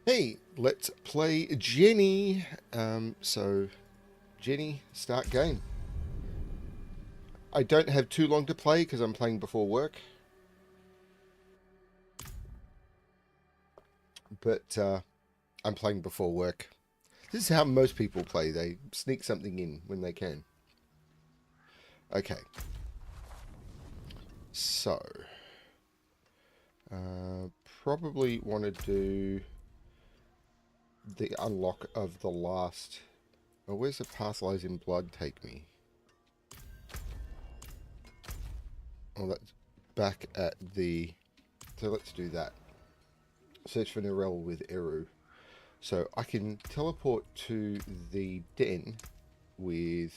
Hey, let's play Jenny. So, Jenny, start game. I don't have too long to play because I'm playing before work. But I'm playing before work. This is how most people play. They sneak something in when they can. Okay. So, uh, probably want to do the unlock of the last... Oh, where's the Past Lives in Blood take me? Oh, that's back at the... So let's do that. Search for Narelle with Eru. So I can teleport to the den with...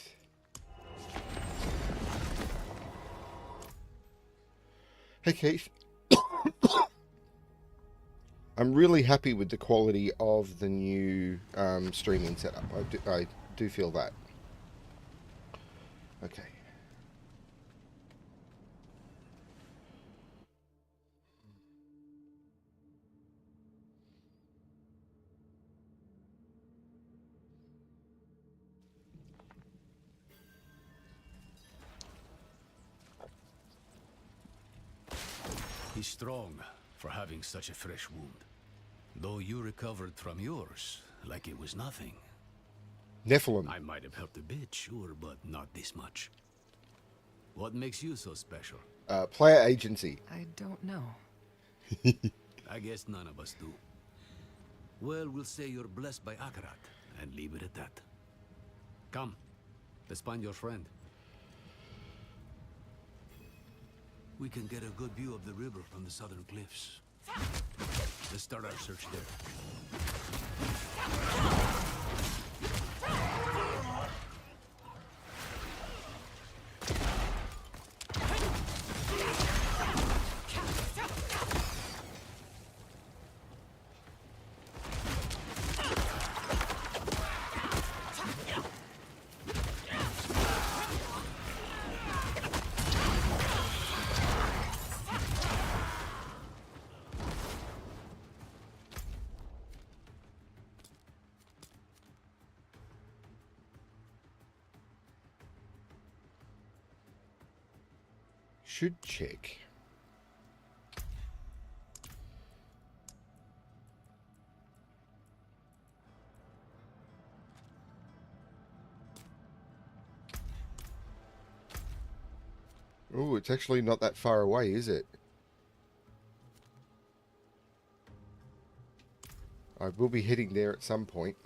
Hey Keith, I'm really happy with the quality of the new streaming setup. I do feel that. Okay. He's strong for having such a fresh wound. Though you recovered from yours like it was nothing. Nephilim. I might have helped a bit, sure, but not this much. What makes you so special? Player agency. I don't know. I guess none of us do. Well, we'll say you're blessed by Akarat, and leave it at that. Come, let's find your friend. We can get a good view of the river from the southern cliffs. Let's start our search there. Should check. Oh, it's actually not that far away, is it? I will be heading there at some point.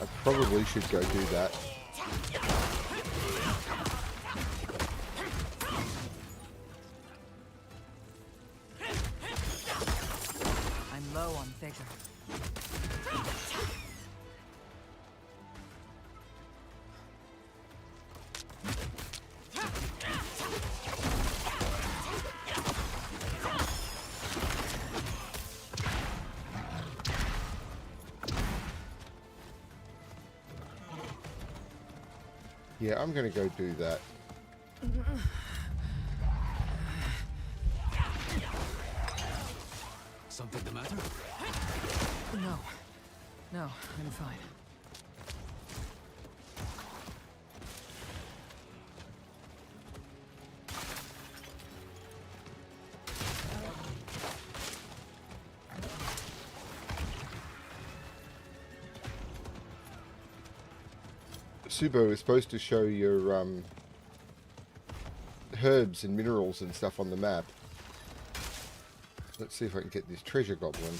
I probably should go do that. I'm low on vigor. Yeah, I'm going to go do that. Something the matter? No. No, I'm fine. Subo is supposed to show your herbs and minerals and stuff on the map. Let's see if I can get this treasure goblin.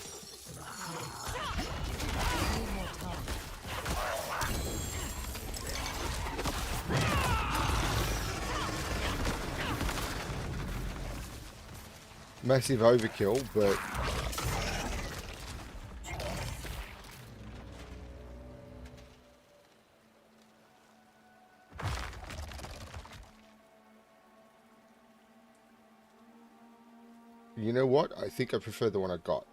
Massive overkill, but you know what? I think I prefer the one I got.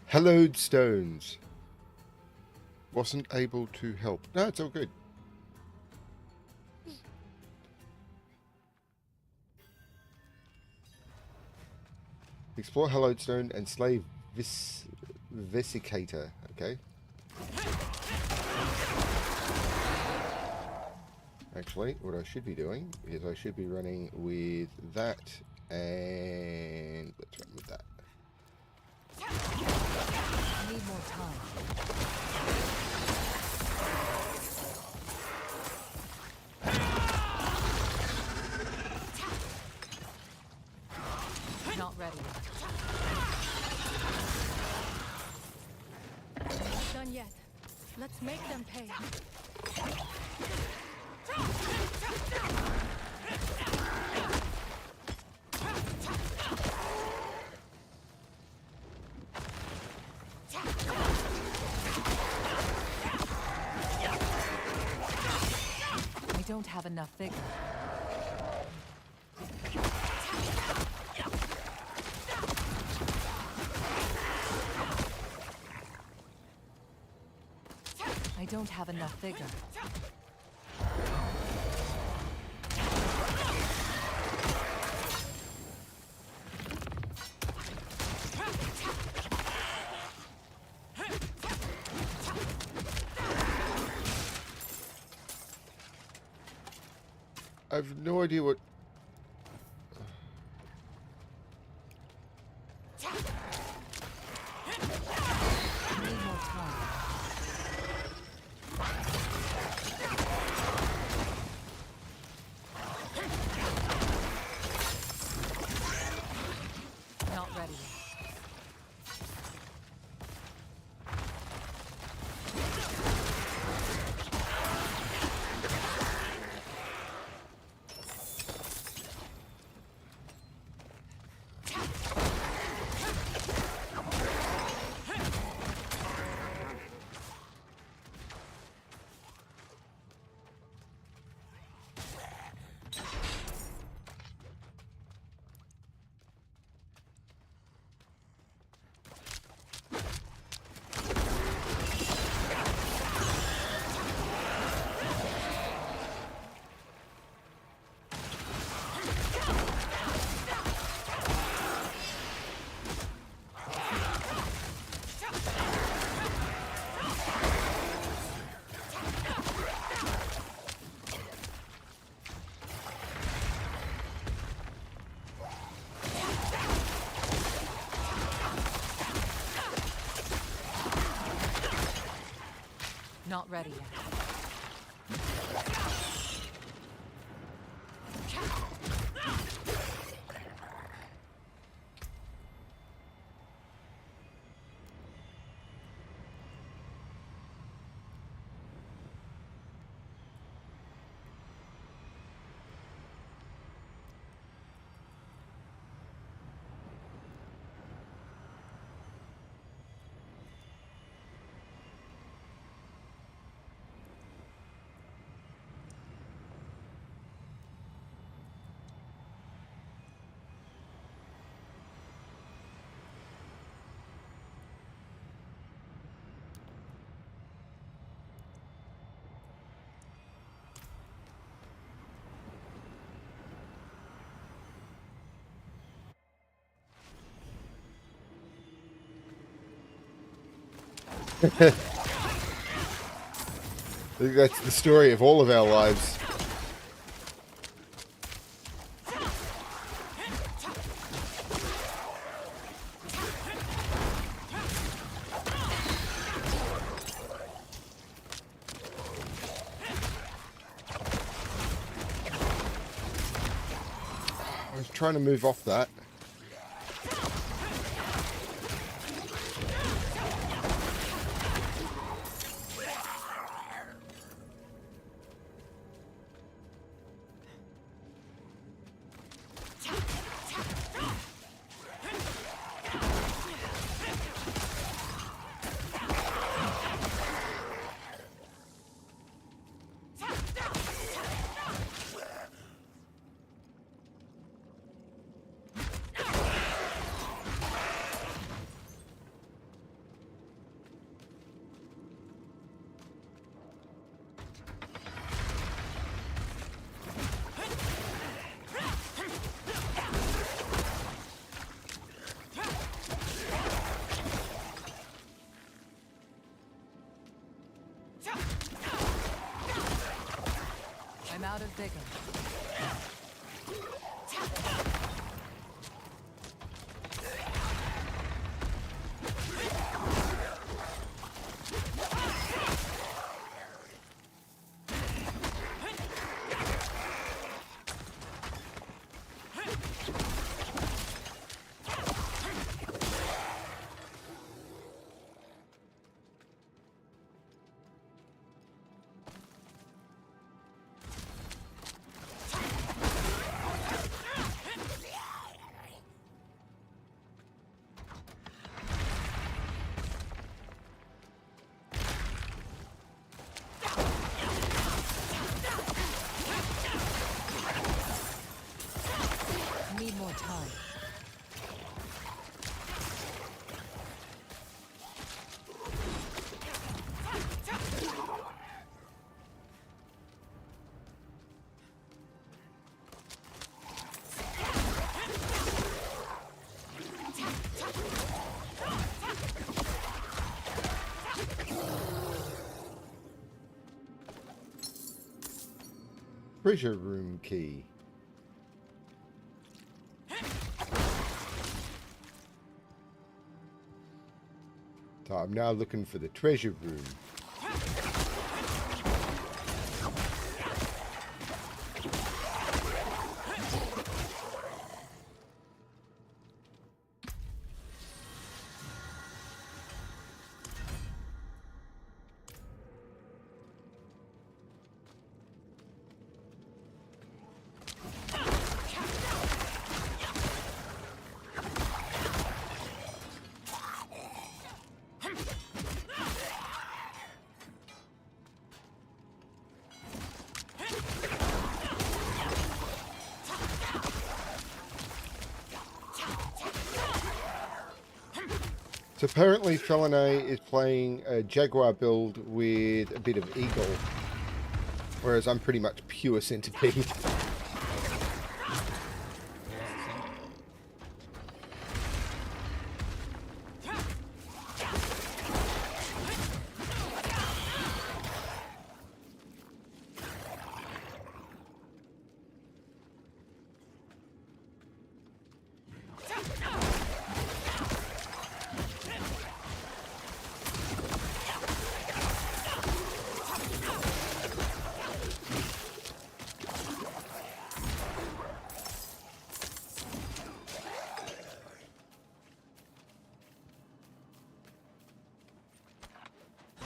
Hallowed stones. Wasn't able to help. No, it's all good. Explore hallowed stone and slay vesicator. Okay. Actually, what I should be doing is I should be running with that, and let's run with that. I need more time. Not ready yet. Not done yet. Let's make them pay. I don't have enough vigor. I don't have enough vigor. I've no idea what. I need more time. Not ready yet. Not ready yet. I think that's the story of all of our lives. I was trying to move off that. out of vigor. Need more time. Treasure room key. So I'm now looking for the treasure room. So apparently Felinae is playing a Jaguar build with a bit of Eagle, whereas I'm pretty much pure Centipede.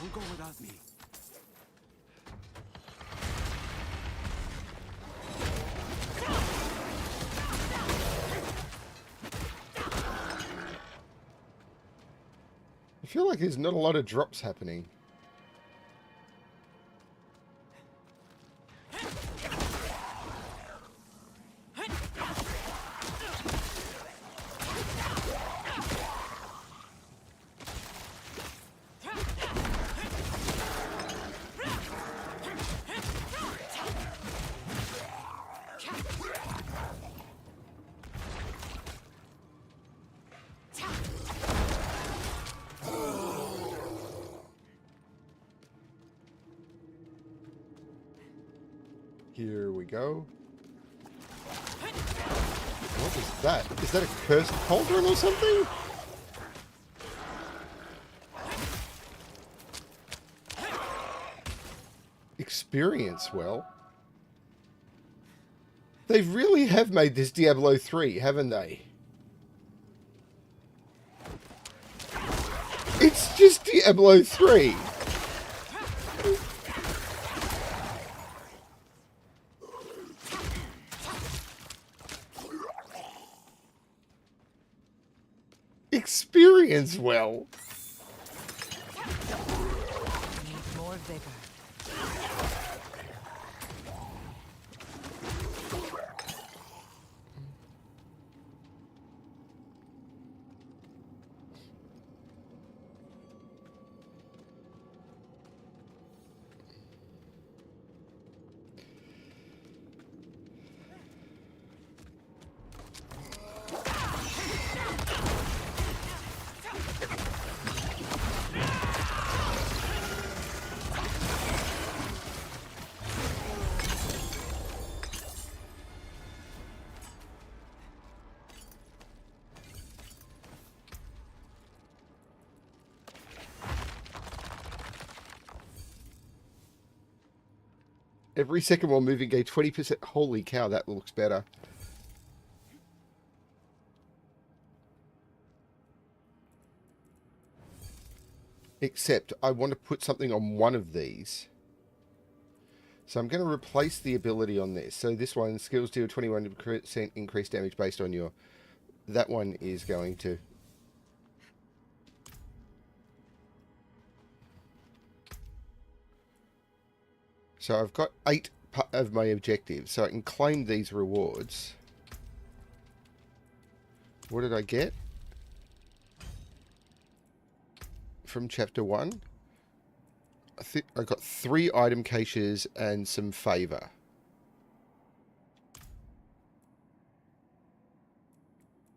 Don't go without me. I feel like there's not a lot of drops happening. Here we go. What is that? Is that a cursed cauldron or something? Experience well. They really have made this Diablo 3, haven't they? It's just Diablo 3. Experience well. Need more vigor. Every second while moving, gain 20%. Holy cow, that looks better. Except I want to put something on one of these. So I'm going to replace the ability on this. So this one, skills deal 21% increased damage based on your... That one is going to... So I've got 8 of my objectives. So I can claim these rewards. What did I get? From chapter 1? I think I got 3 item caches and some favor.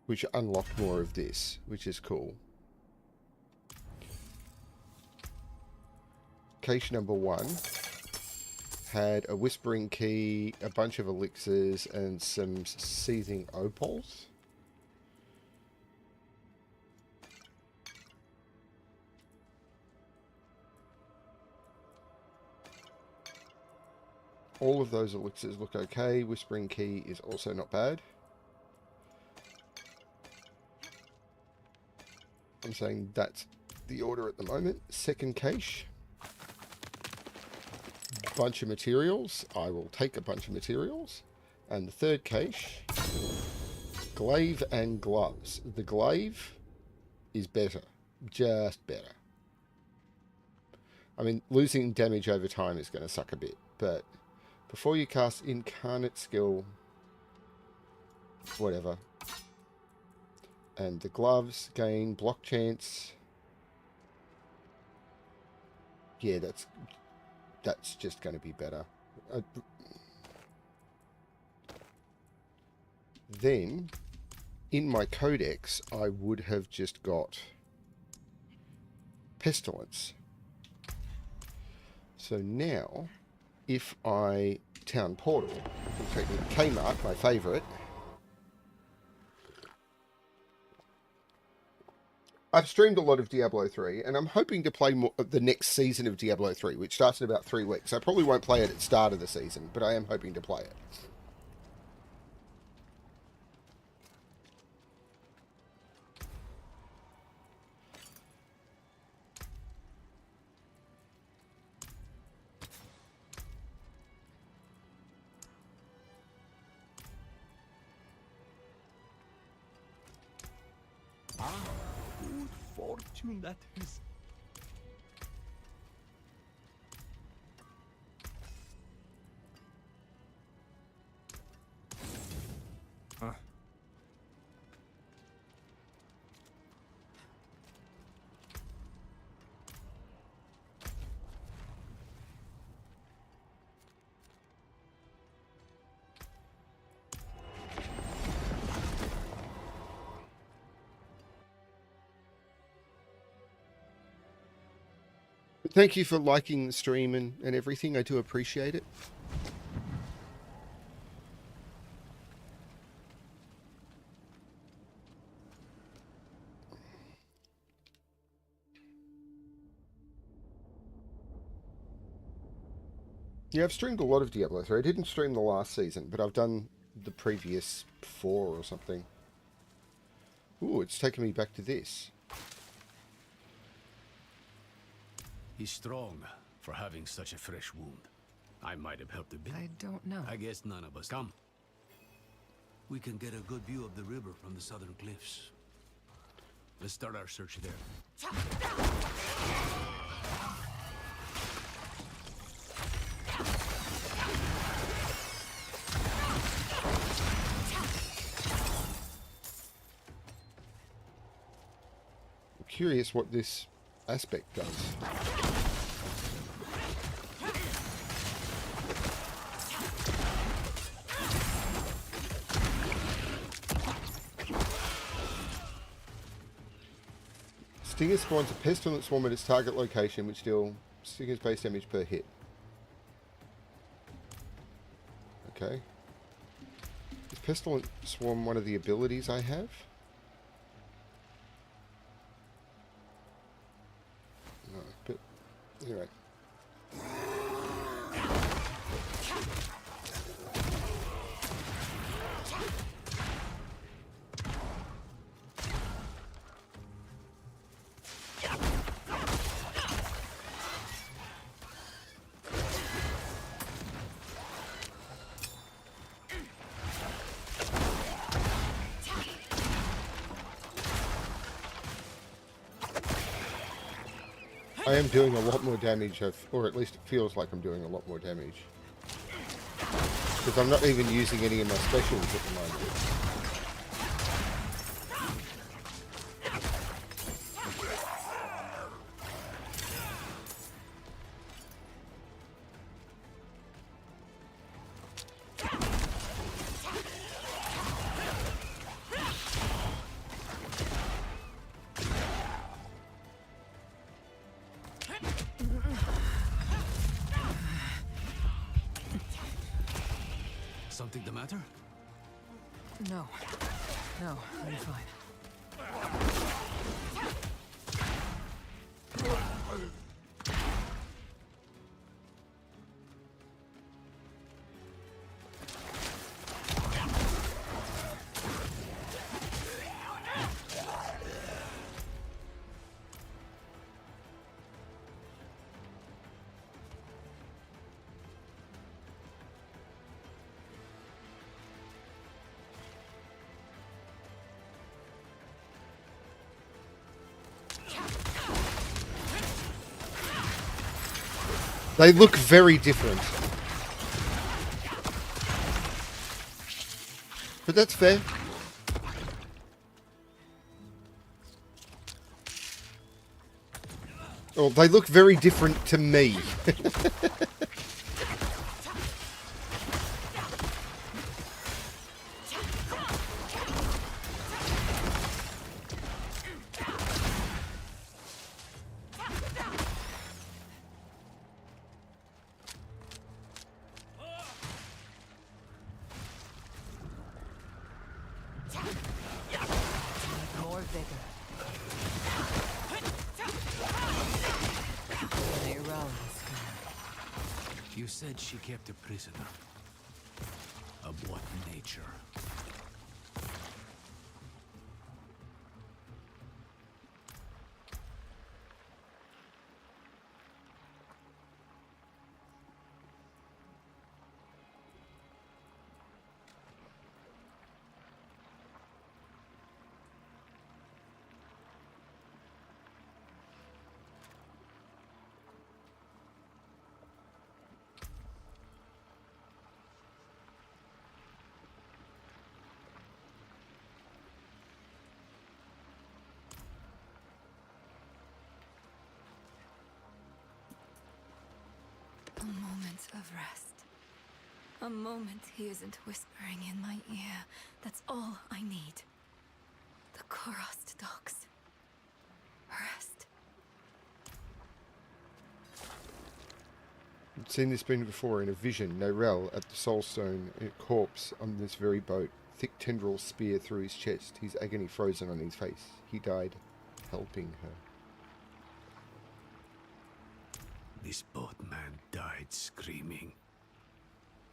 Which unlocked more of this, which is cool. Cache number 1 had a whispering key, a bunch of elixirs, and some seething opals. All of those elixirs look okay. Whispering key is also not bad. I'm saying that's the order at the moment. Second cache. Bunch of materials. I will take a bunch of materials. And the third cache. Glaive and gloves. The glaive is better. Just better. I mean, losing damage over time is going to suck a bit, but before you cast incarnate skill, whatever. And the gloves gain block chance. Yeah, that's just going to be better. Then, in my codex, I would have just got pestilence. So now, if I town portal, we'll take me to Kmart, my favourite. I've streamed a lot of Diablo 3, and I'm hoping to play more the next season of Diablo 3, which starts in about 3 weeks. I probably won't play it at the start of the season, but I am hoping to play it. Good fortune that is. Thank you for liking the stream and everything. I do appreciate it. Yeah, I've streamed a lot of Diablo 3. I didn't stream the last season, but I've done the previous 4 or something. Ooh, it's taken me back to this. He's strong for having such a fresh wound. I might have helped a bit. I don't know. I guess none of us. Come. We can get a good view of the river from the southern cliffs. Let's start our search there. I'm curious what this aspect does. Stinger spawns a pestilent swarm at its target location, which deal Stinger's base damage per hit. Okay. Is pestilent swarm one of the abilities I have? No, but anyway. I am doing a lot more damage, or at least it feels like I'm doing a lot more damage. Because I'm not even using any of my specials at the moment. Something the matter? No. No, I'm fine. They look very different. But that's fair. Oh, they look very different to me. More vigor. They run. You said she kept a prisoner. Of what nature? A moment of rest. A moment he isn't whispering in my ear. That's all I need. The Korost docks. Rest. I've seen this been before in a vision. Norel at the Soulstone, a corpse on this very boat. Thick tendrils spear through his chest. His agony frozen on his face. He died helping her. This boatman died screaming.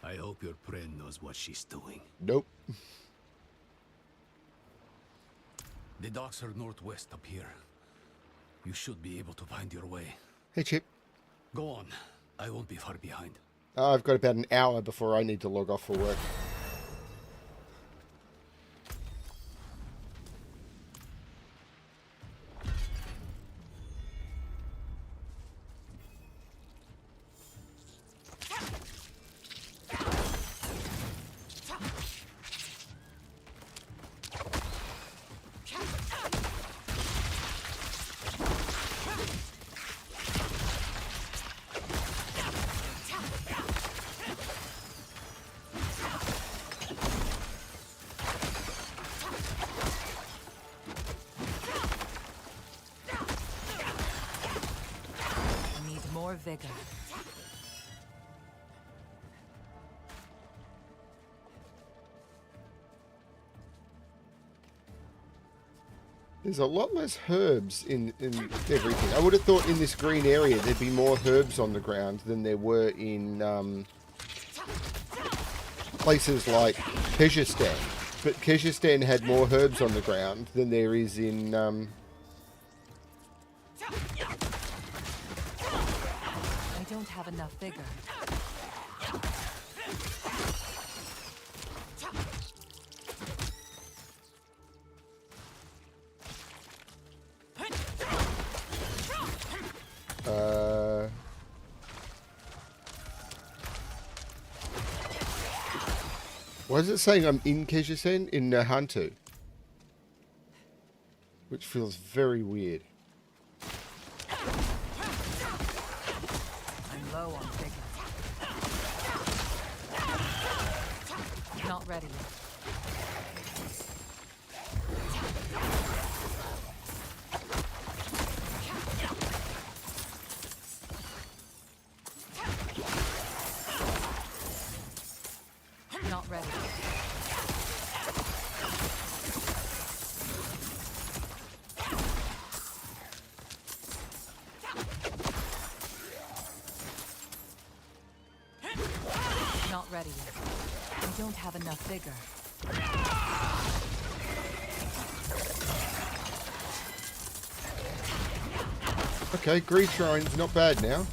I hope your friend knows what she's doing. Nope. The docks are northwest up here. You should be able to find your way. Hey, Chip. Go on. I won't be far behind. I've got about an hour before I need to log off for work. More vigor. There's a lot less herbs in everything. I would have thought in this green area there'd be more herbs on the ground than there were in places like Kyrgyzstan. But Kyrgyzstan had more herbs on the ground than there is in... I don't have enough vigor. Why is it saying I'm in Kejisen in Nahantu? Which feels very weird. I'm low on vigor. Not ready yet. Not ready. Not ready yet. I don't have enough vigor. Okay, Greed Shrine's not bad now.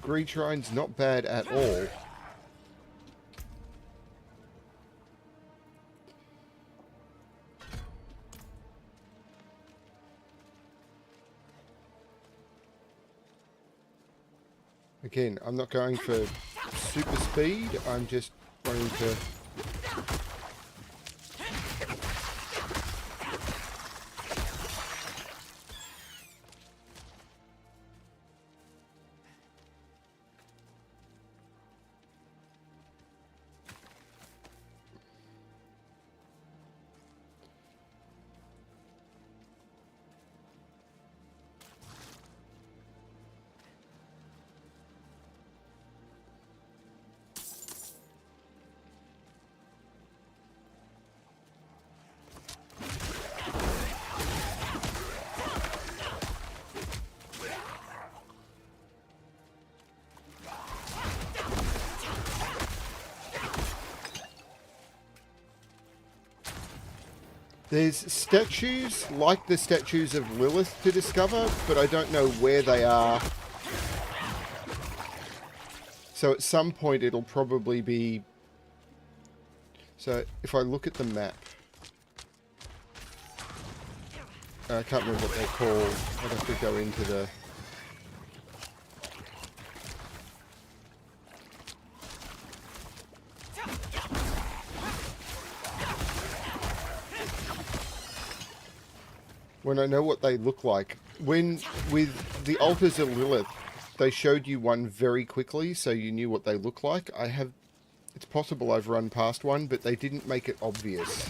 Greed Shrine's not bad at all. Again, I'm not going for super speed, I'm just wanting to... There's statues, like the statues of Lilith, to discover, but I don't know where they are. So at some point it'll probably be... So if I look at the map... I can't remember what they're called. I'd have to go into the... When I know what they look like. When, with the Altars of Lilith, they showed you one very quickly, so you knew what they look like. It's possible I've run past one, but they didn't make it obvious.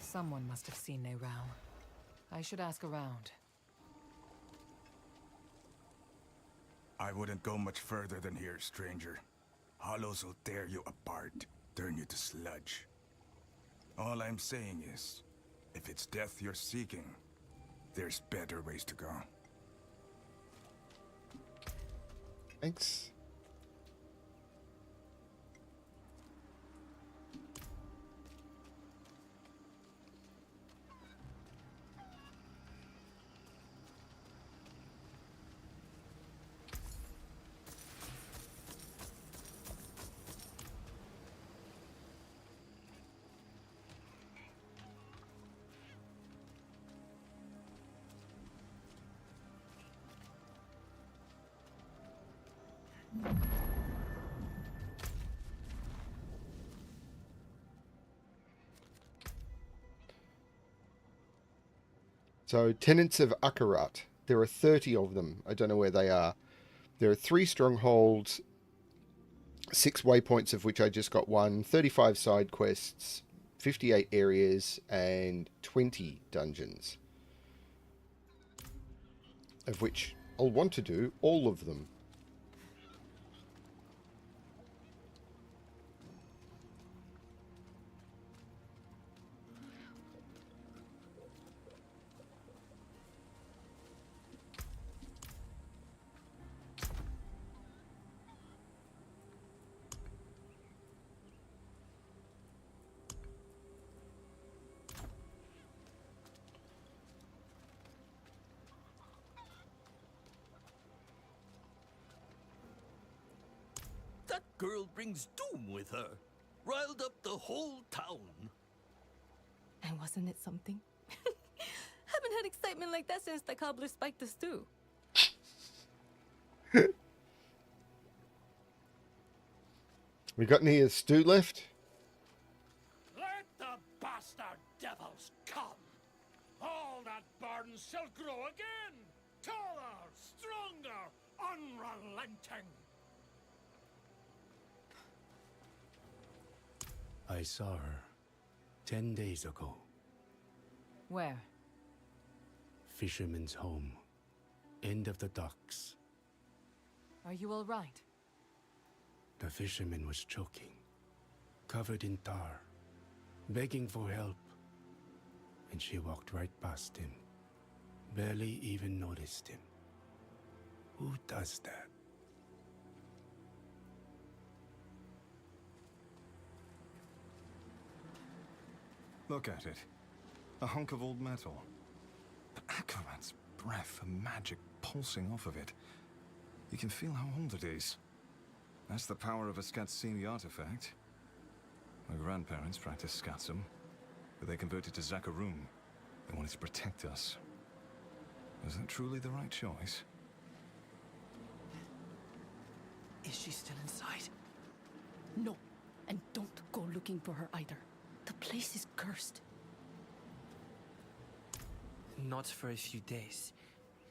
Someone must have seen Neyrao. I should ask around. I wouldn't go much further than here, stranger. Hollows will tear you apart, turn you to sludge. All I'm saying is, if it's death you're seeking, there's better ways to go. Thanks. So, Tenants of Akarat. There are 30 of them. I don't know where they are. There are 3 strongholds, 6 waypoints of which I just got 1, 35 side quests, 58 areas, and 20 dungeons. Of which I'll want to do all of them. girl brings doom with her. Riled up the whole town. And wasn't it something? Haven't had excitement like that since the cobbler spiked the stew. We got any stew left? Let the bastard devils come. All that burns shall grow again. Taller, stronger, unrelenting. I saw her 10 days ago. Where? Fisherman's home. End of the docks. Are you all right? The fisherman was choking, covered in tar, begging for help. And she walked right past him. Barely even noticed him. Who does that? Look at it. A hunk of old metal. But Akarat's breath and magic pulsing off of it. You can feel how old it is. That's the power of a Skatsini artifact. My grandparents practiced Skatsum, but they converted to Zakarum. They wanted to protect us. Was that truly the right choice? Is she still inside? No, and don't go looking for her either. The place is cursed. Not for a few days,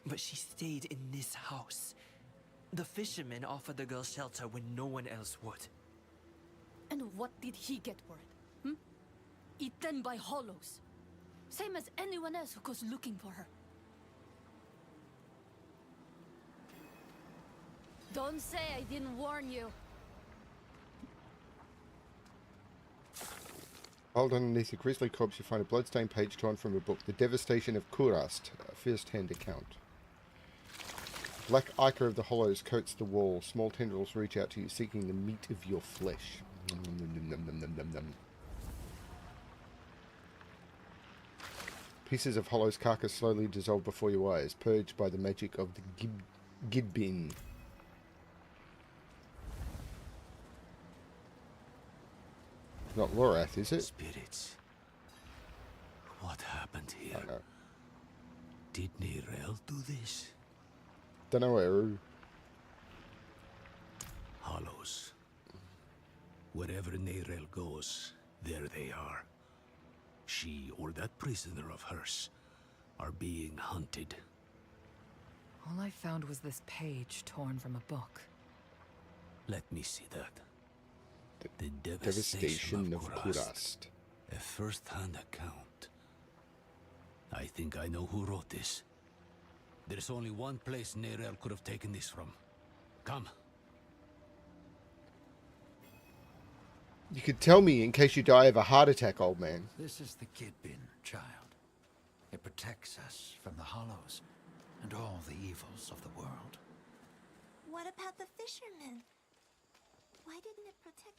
but she stayed in this house. The fisherman offered the girl shelter when no one else would. And what did he get for it? Eaten by hollows. Same as anyone else who goes looking for her. Don't say I didn't warn you. Hold underneath a grisly corpse, you find a bloodstained page torn from a book. The Devastation of Kurast, a first-hand account. Black ichor of the hollows coats the wall. Small tendrils reach out to you, seeking the meat of your flesh. Pieces of hollow's carcass slowly dissolve before your eyes, purged by the magic of the Gidbin. Not Lorath, is it? Spirits. What happened here? I know. Did Neyrel do this? Dunno, Eru. Hollows. Wherever Neyrel goes, there they are. She or that prisoner of hers are being hunted. All I found was this page torn from a book. Let me see that. The Devastation of Kurast. A first-hand account. I think I know who wrote this. There's only one place Neyrel could have taken this from. Come. You could tell me in case you die of a heart attack, old man. This is the Kidbin, child. It protects us from the Hollows and all the evils of the world. What about the fisherman? Why didn't it protect him?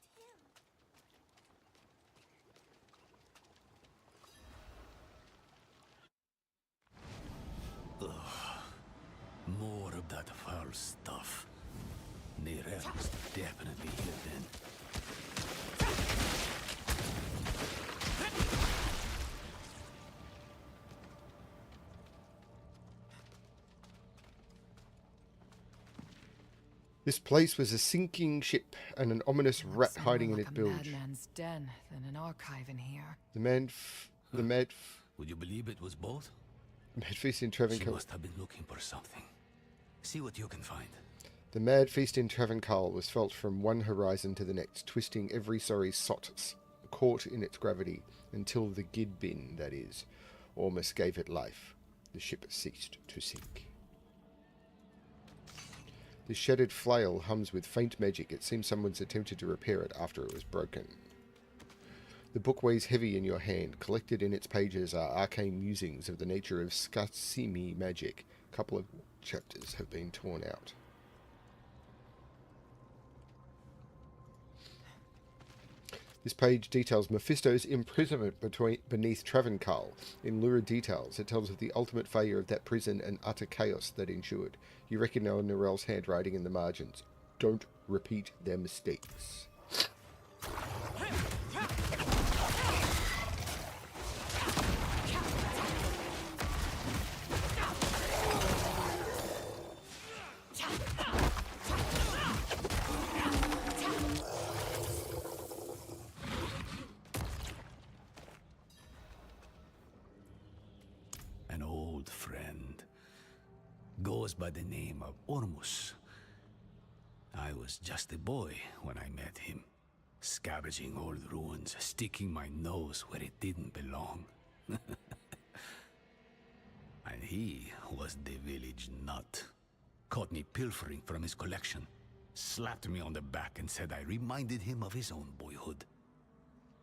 More of that foul stuff. Neyrel was definitely here then. This place was a sinking ship and an ominous rat Looks hiding more in like its a bilge. madman's den than an archive in here. The Would you believe it was both? mad feast in She Travancore. must have been looking for something. See what you can find. The mad feast in Travancore was felt from one horizon to the next, twisting every sorry sot caught in its gravity, until the Gidbin, that is, almost gave it life. The ship ceased to sink. The shattered flail hums with faint magic. It seems someone's attempted to repair it after it was broken. The book weighs heavy in your hand. Collected in its pages are arcane musings of the nature of Skatsimi magic. A couple of chapters have been torn out. This page details Mephisto's imprisonment beneath Travancore. In lurid details, it tells of the ultimate failure of that prison and utter chaos that ensued. You recognise Neyrel's handwriting in the margins. don't repeat their mistakes. An old friend. Goes by the name of Ormus. I was just a boy when I met him. Scavenging old ruins, sticking my nose where it didn't belong. And he was the village nut. Caught me pilfering from his collection. Slapped me on the back and said I reminded him of his own boyhood.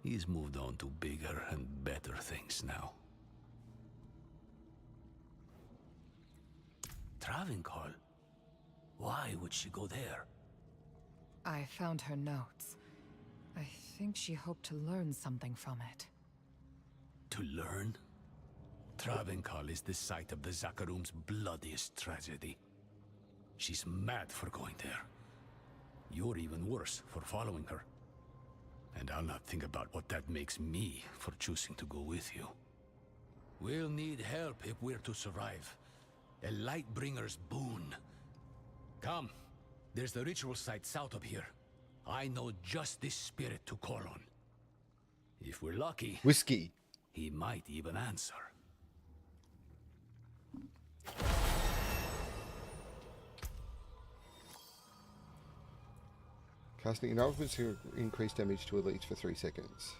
He's moved on to bigger and better things now. Travincal? Why would she go there? I found her notes. I think she hoped to learn something from it. To learn? Travincal is the site of the Zakarum's bloodiest tragedy. She's mad for going there. You're even worse for following her. And I'll not think about what that makes me for choosing to go with you. We'll need help if we're to survive. A Lightbringer's boon. Come, there's the ritual site south of here. I know just this spirit to call on. If we're lucky, Whiskey. he might even answer. Casting enough to increase damage to elites for 3 seconds.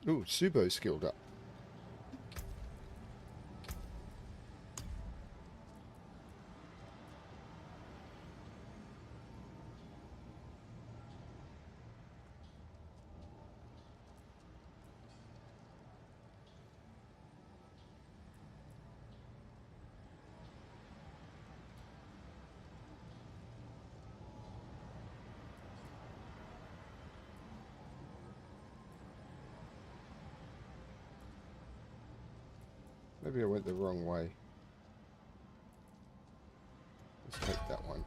Ooh, Subo skilled up. Maybe I went the wrong way. Let's take that one.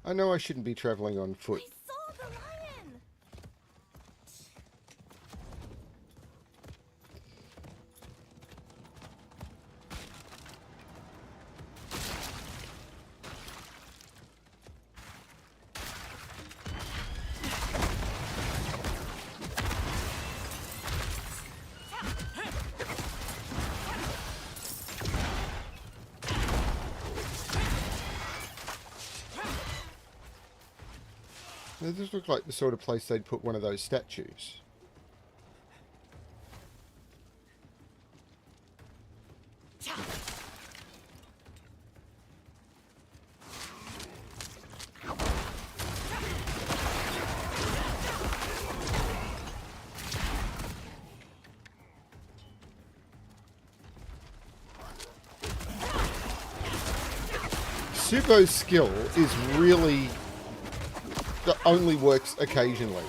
I know I shouldn't be travelling on foot. I saw the lion! Now, this looks like the sort of place they'd put one of those statues. Subo's skill is really... that only works occasionally.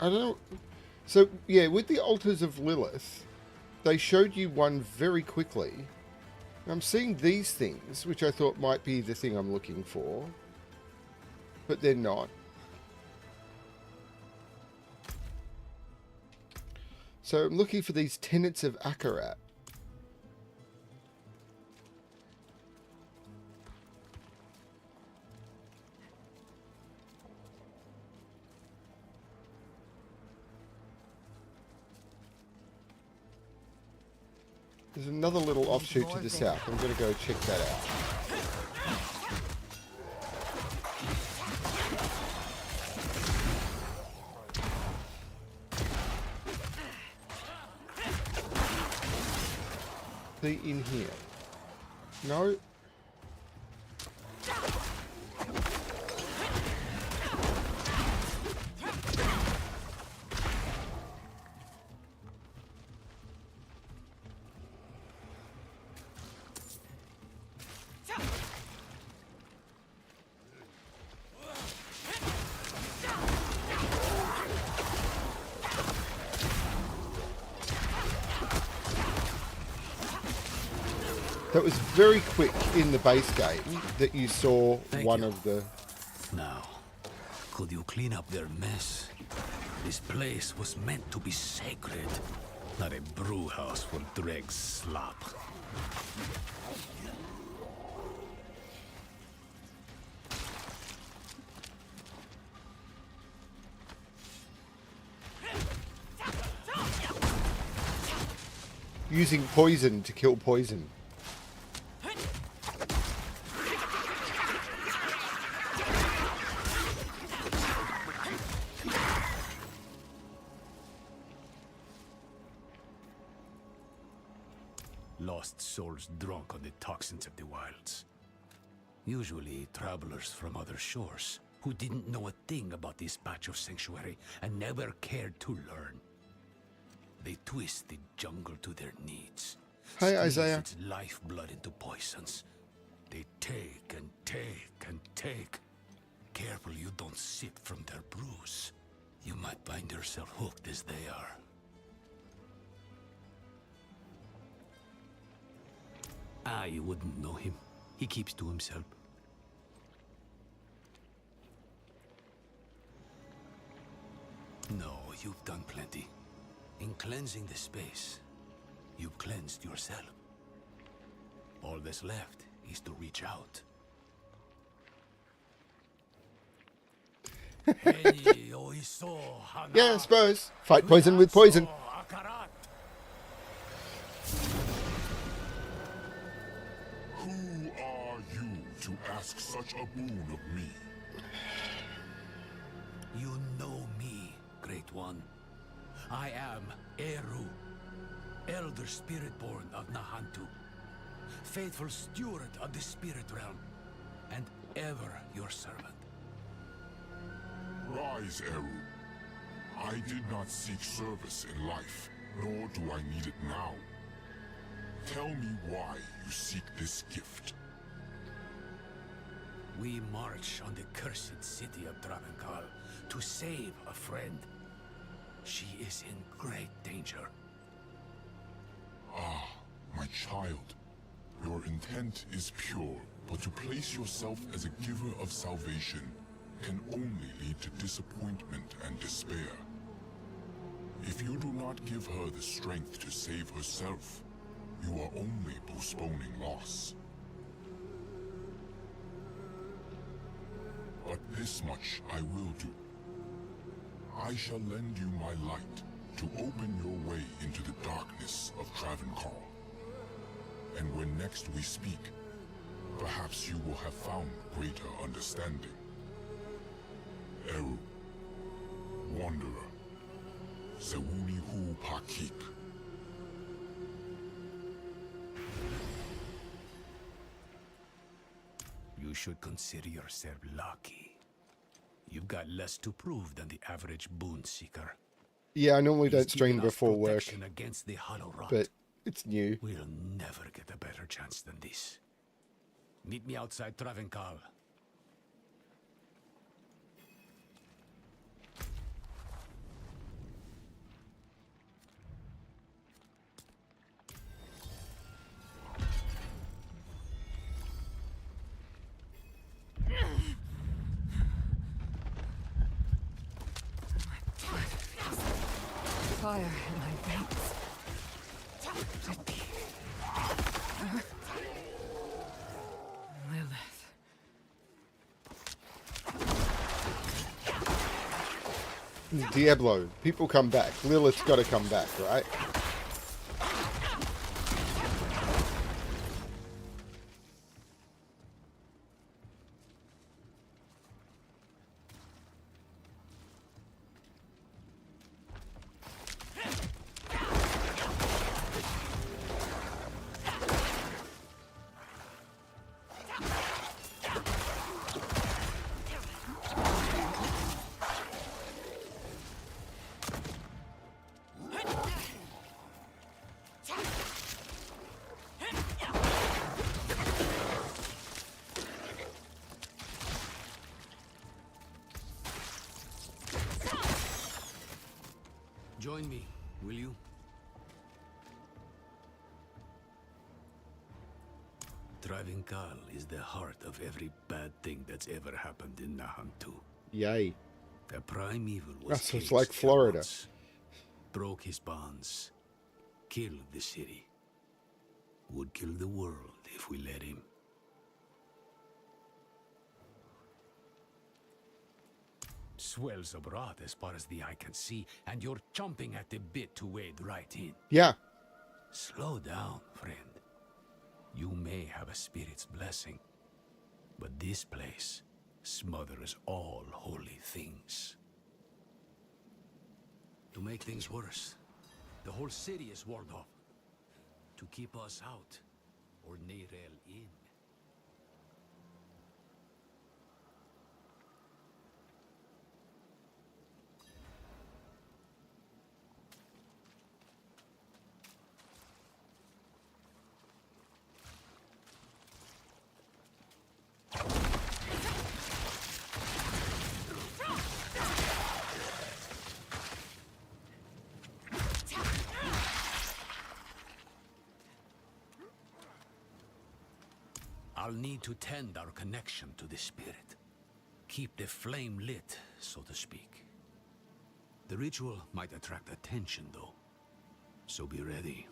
I don't know. So, yeah, with the Altars of Lilith, they showed you one very quickly. I'm seeing these things, which I thought might be the thing I'm looking for, but they're not. So I'm looking for these tenets of Akarat. There's another little offshoot to the south. I'm going to go check that out. See in here. No. That was very quick in the base game that you saw one of the... Now, could you clean up their mess? This place was meant to be sacred, not a brew house for dregs slop. Using poison to kill poison. Lost souls drunk on the toxins of the wilds. Usually travelers from other shores who didn't know a thing about this patch of sanctuary and never cared to learn. They twist the jungle to their needs. Hi, Isaiah. Its lifeblood into poisons. They take and take and take. Careful you don't sip from their brews. You might find yourself hooked as they are. You wouldn't know him. He keeps to himself. No, you've done plenty. In cleansing the space, you've cleansed yourself. All that's left is to reach out. Yeah, I suppose. Fight poison with poison. Who are you to ask such a boon of me? You know me, Great One. I am Eru, Elder Spiritborn of Nahantu, faithful steward of the Spirit Realm, and ever your servant. Rise, Eru. I did not seek service in life, nor do I need it now. Tell me why you seek this gift. We march on the cursed city of Travenkal to save a friend. She is in great danger. Ah, my child. Your intent is pure, but to place yourself as a giver of salvation can only lead to disappointment and despair. If you do not give her the strength to save herself, you are only postponing loss. But this much I will do. I shall lend you my light to open your way into the darkness of Travenkal. And when next we speak, perhaps you will have found greater understanding. Eru, Wanderer, Sewuni Hu Pakik. You should consider yourself lucky. You've got less to prove than the average boon seeker. Yeah, I normally don't He's stream given us before work, protection against the hollow rot. but it's new. We'll never get a better chance than this. Meet me outside Travenkal. fire in my veins. Could it be her? Lilith. Diablo. People come back. Lilith's got to come back, right? Join me, will you? Travinkal is the heart of every bad thing that's ever happened in Nahantu. Yay. The primeval was That sounds caged like there Florida. once, broke his bonds, killed the city. Would kill the world if we let him. Swells abroad as far as the eye can see, and you're chomping at the bit to wade right in. Yeah. Slow down, friend. You may have a spirit's blessing, but this place smothers all holy things. To make things worse, the whole city is walled off. To keep us out, or Neirel in. I'll need to tend our connection to the spirit. Keep the flame lit, so to speak. The ritual might attract attention, though. So be ready.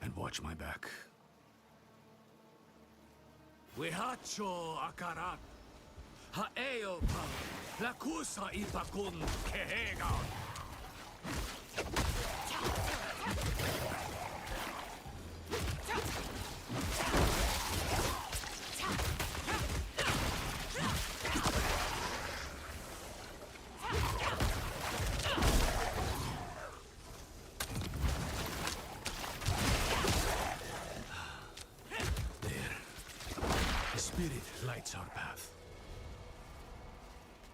And watch my back. Wihacho akarat. Haeo pa. Lakusa ipakun kehega. Spirit lights our path.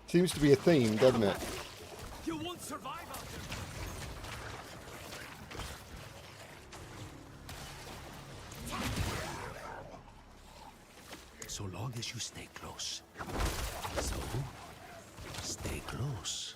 Seems to be a theme, doesn't it? You won't survive out there. So long as you stay close. So, stay close.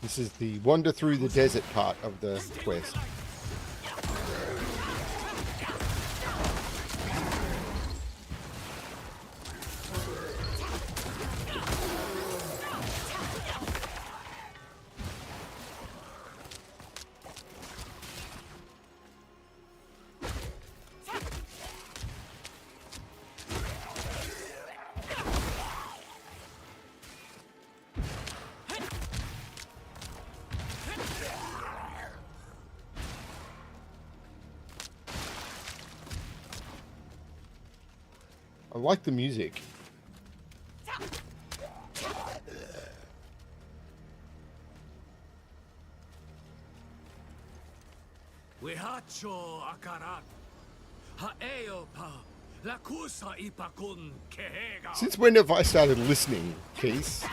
This is the wander through the desert part of the quest. I like the music. Wihacho akarat. Haeo pa. Lakusa ipakun kehega. Since when have I started listening, Keith?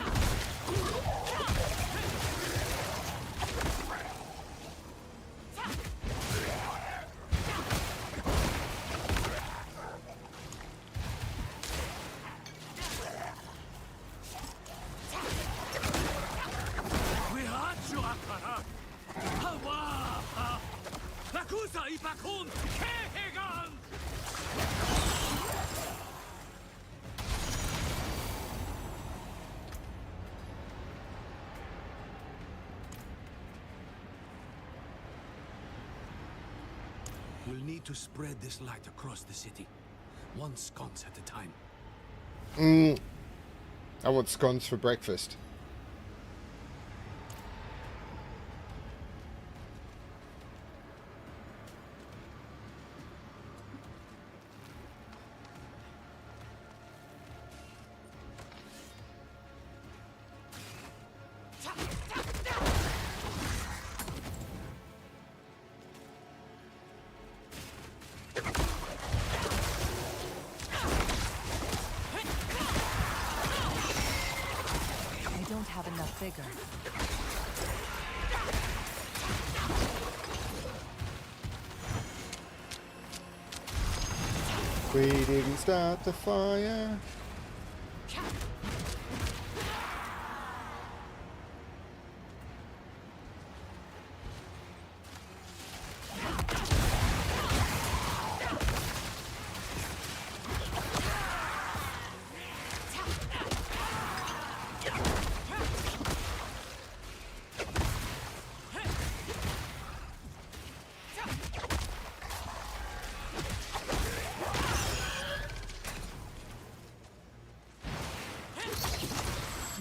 We'll need to spread this light across the city, one sconce at a time. I want scones for breakfast. I don't have enough vigor. We didn't start the fire.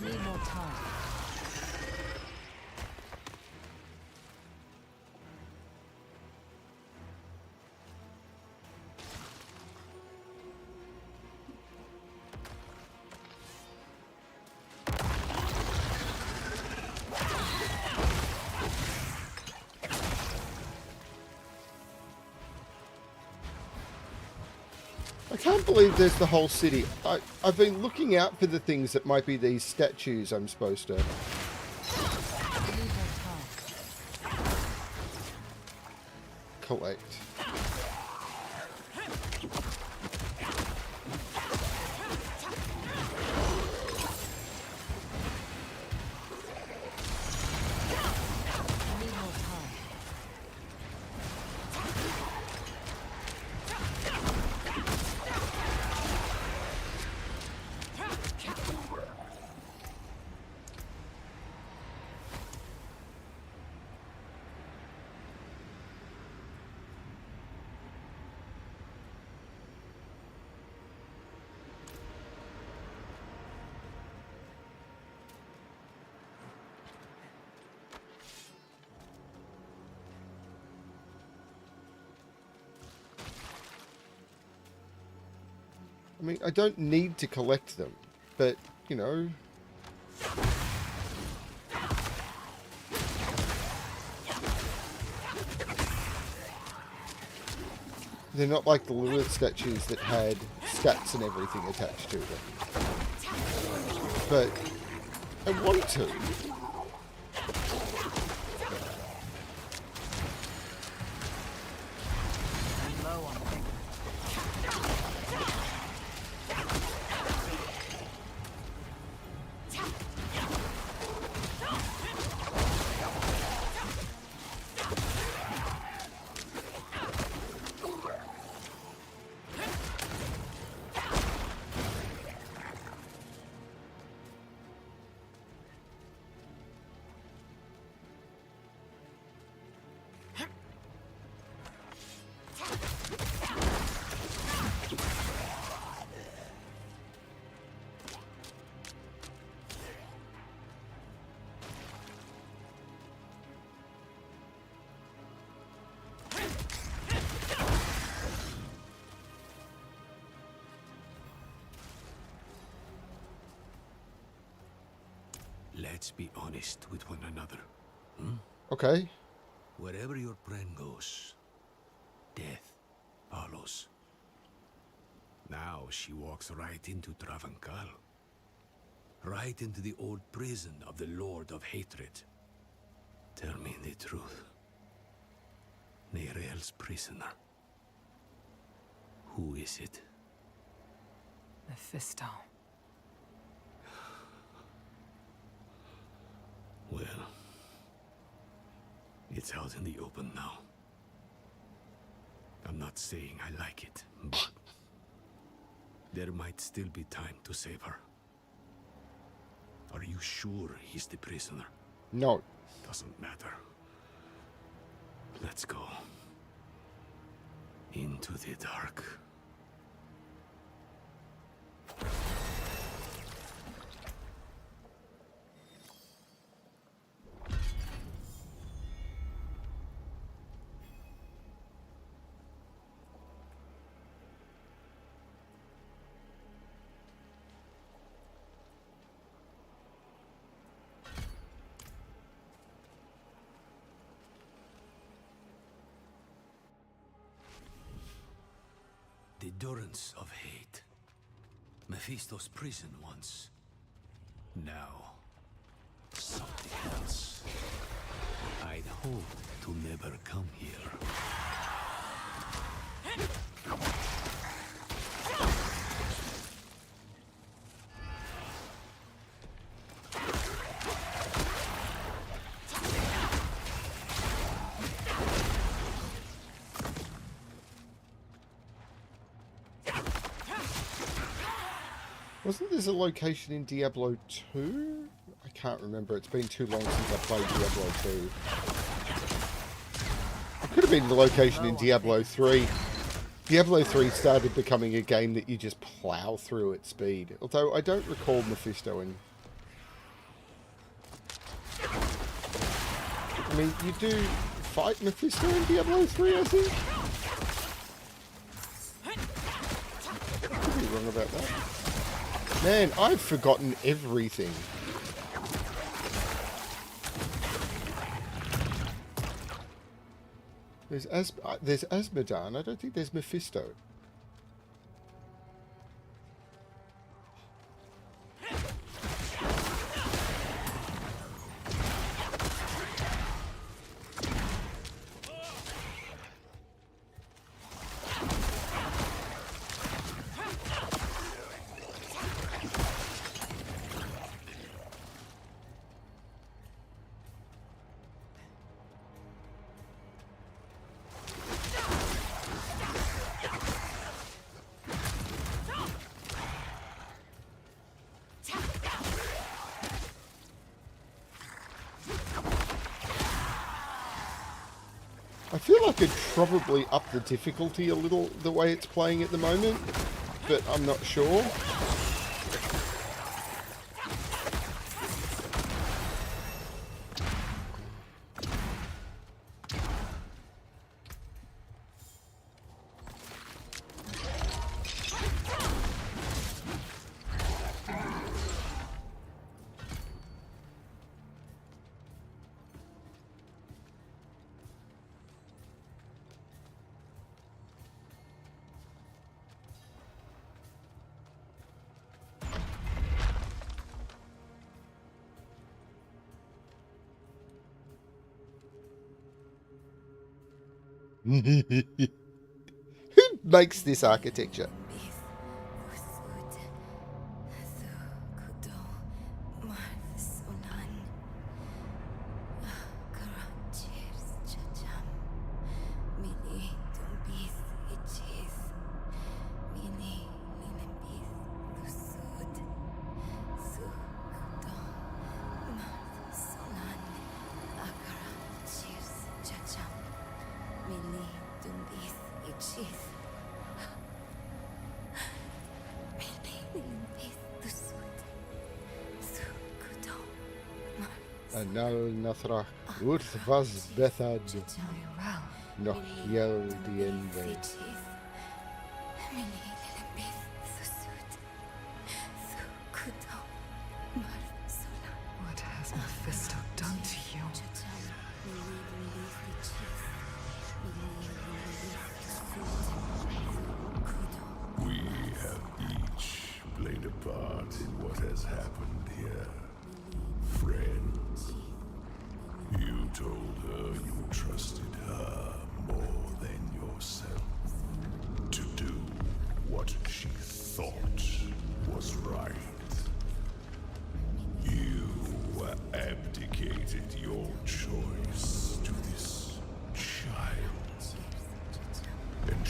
Need more time. I can't believe there's the whole city. I've been looking out for the things that might be these statues I'm supposed to Need more time. collect. Need more time. I mean, I don't need to collect them, but, you know... They're not like the Lilith statues that had stats and everything attached to them. But I want to. I'm low on vigor. Let's be honest with one another. Okay. Wherever your friend goes, death follows. Now she walks right into Travancal. Right into the old prison of the Lord of Hatred. Tell me the truth. Neirel's prisoner. Who is it? Mephisto. Well, it's out in the open now. not saying I like it, but there might still be time to save her. Are you sure he's the prisoner? No. Doesn't matter. Let's go. Into the dark. The durance of hate. Mephisto's prison once. Now, something else. I'd hope to never come here. Wasn't there a location in Diablo 2? I can't remember. It's been too long since I played Diablo 2. It could have been the location in Diablo 3. Diablo 3 started becoming a game that you just plow through at speed. Although I don't recall Mephisto in... I mean, you do fight Mephisto in Diablo 3, I think? I could be wrong about that. Man, I've forgotten everything. There's Asmodan. I don't think there's Mephisto. I feel like I'd probably up the difficulty a little the way it's playing at the moment, but I'm not sure. Who makes this architecture? Anal Nathrach Urth was Bethad noch Yel Dienve. What has Mephisto done to you? We have each played a part in what has happened here. Friends, you told her you trusted her more than yourself to do what she thought was right. You abdicated your choice to this child, and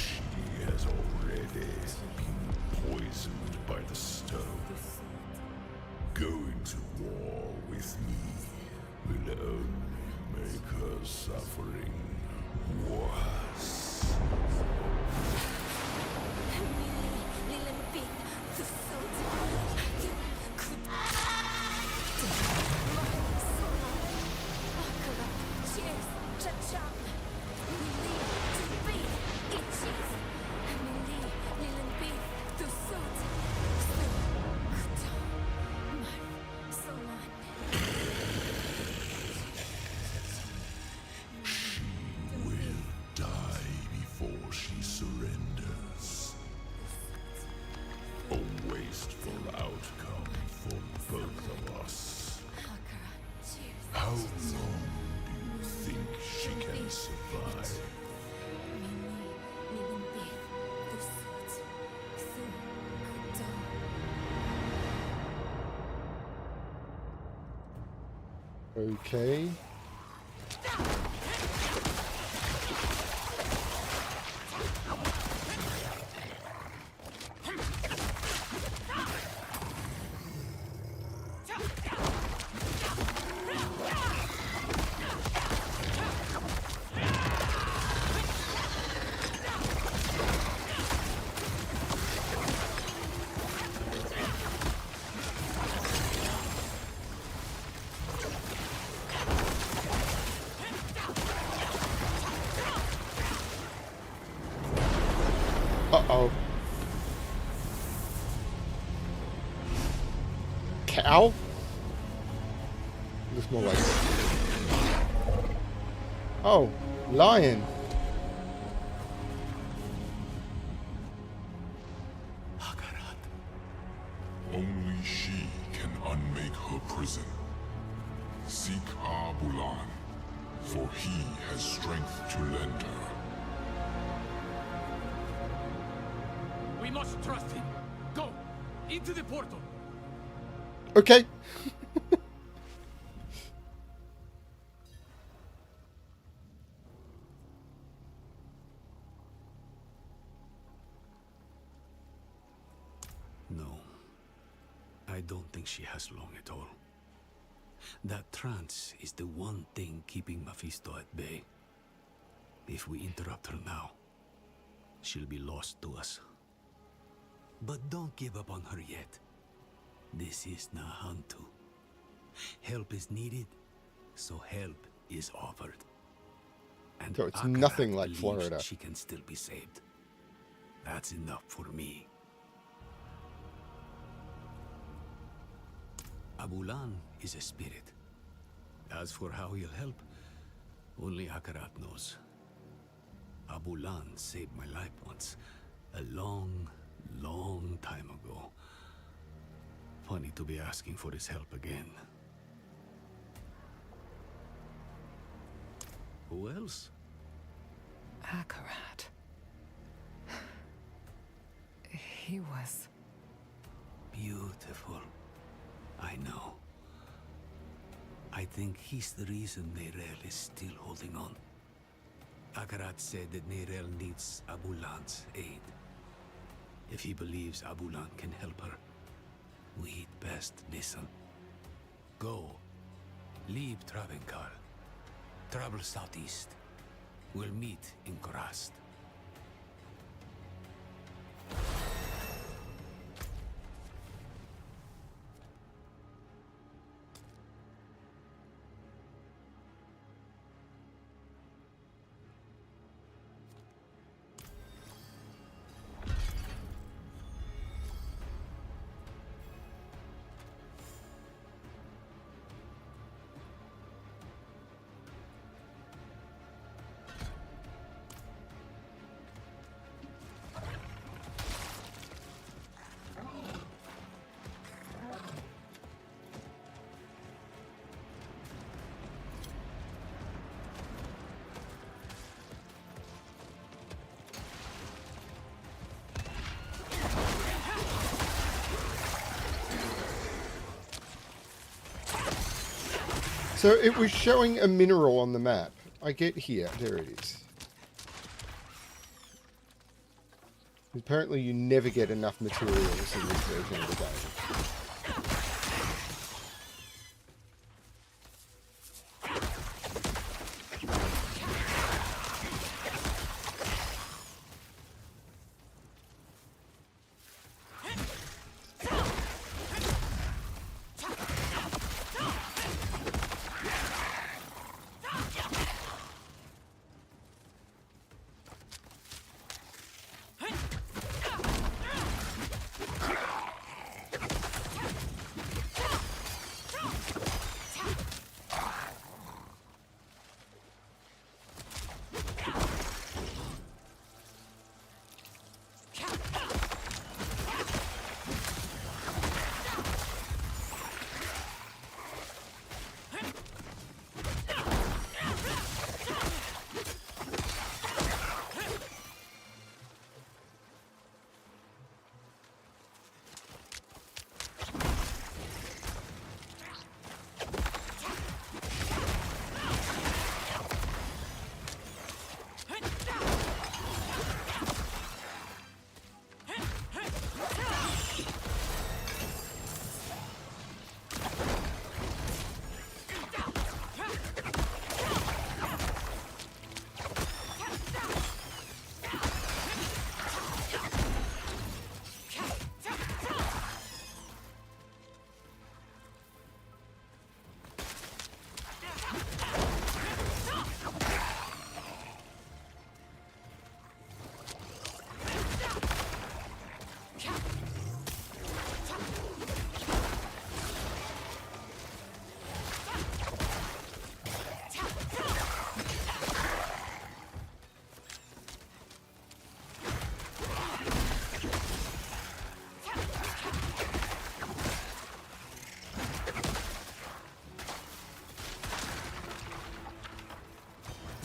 How long do you think she can survive? Okay. Uh-oh. Cow? Looks more like... Oh, lion. Only she can unmake her prison. Seek Abulan, for he has strength to lend her. We must trust him. Go! Into the portal! Okay. No. I don't think she has long at all. That trance is the one thing keeping Mephisto at bay. If we interrupt her now, she'll be lost to us. But don't give up on her yet. This is Nahantu. Help is needed, so help is offered. And So it's Akarat nothing like believes Florida. she can still be saved. That's enough for me. Abulan is a spirit. As for how he'll help, only Akarat knows. Abulan saved my life once, a long, long time ago. Funny to be asking for his help again. Who else? Akarat. He was... Beautiful. I know. I think he's the reason Neyrelle is still holding on. Akarat said that Neyrelle needs Abulan's aid. If he believes Abulan can help her, we'd best listen. Go. Leave Travenkar. Travel southeast. We'll meet in Korast. So it was showing a mineral on the map. I get here. There it is. Apparently you never get enough materials in this version of the game.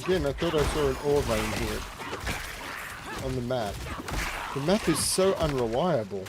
Again, I thought I saw an ore vein here on the map. The map is so unreliable.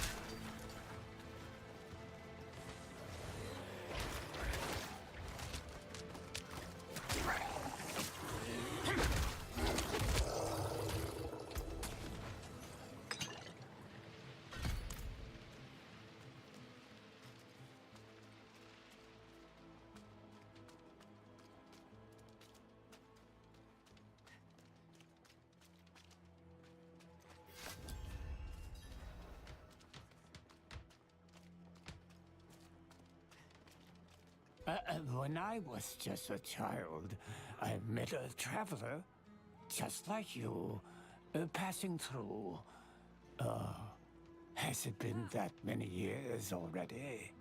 When I was just a child, I met a traveler, just like you, passing through. Has it been that many years already?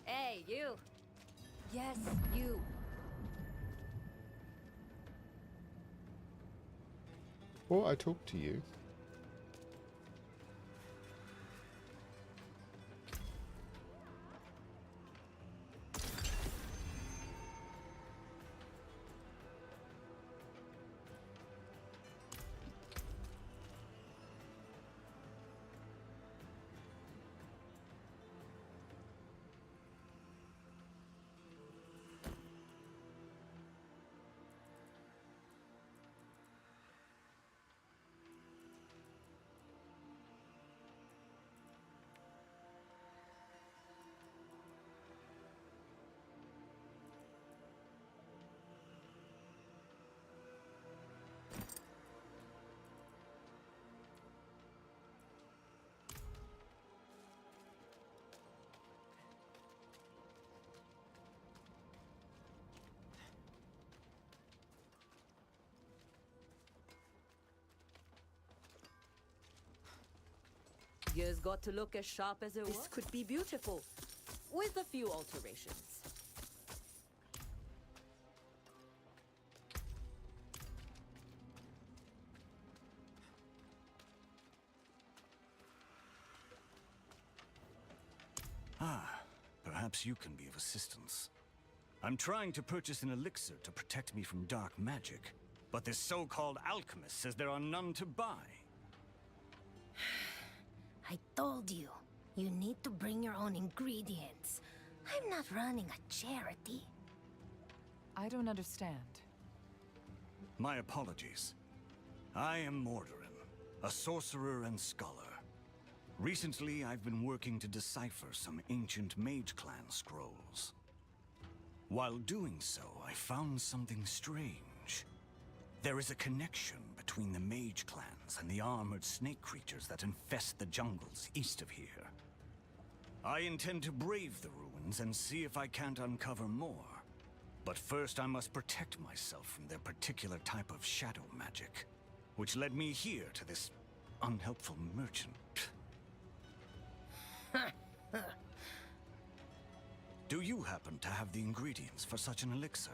Hey, you! Yes, you. Before I talk to you, Yours got to look as sharp as it was. This could be beautiful, with a few alterations. Perhaps you can be of assistance. I'm trying to purchase an elixir to protect me from dark magic, but this so-called alchemist says there are none to buy. I told you, you need to bring your own ingredients. I'm not running a charity. I don't understand. My apologies. I am Mordorin, a sorcerer and scholar. Recently, I've been working to decipher some ancient Mage Clan scrolls. While doing so, I found something strange. There is a connection between the Mage Clans and the armored snake creatures that infest the jungles east of here. I intend to brave the ruins and see if I can't uncover more. But first I must protect myself from their particular type of shadow magic, which led me here to this unhelpful merchant. Do you happen to have the ingredients for such an elixir?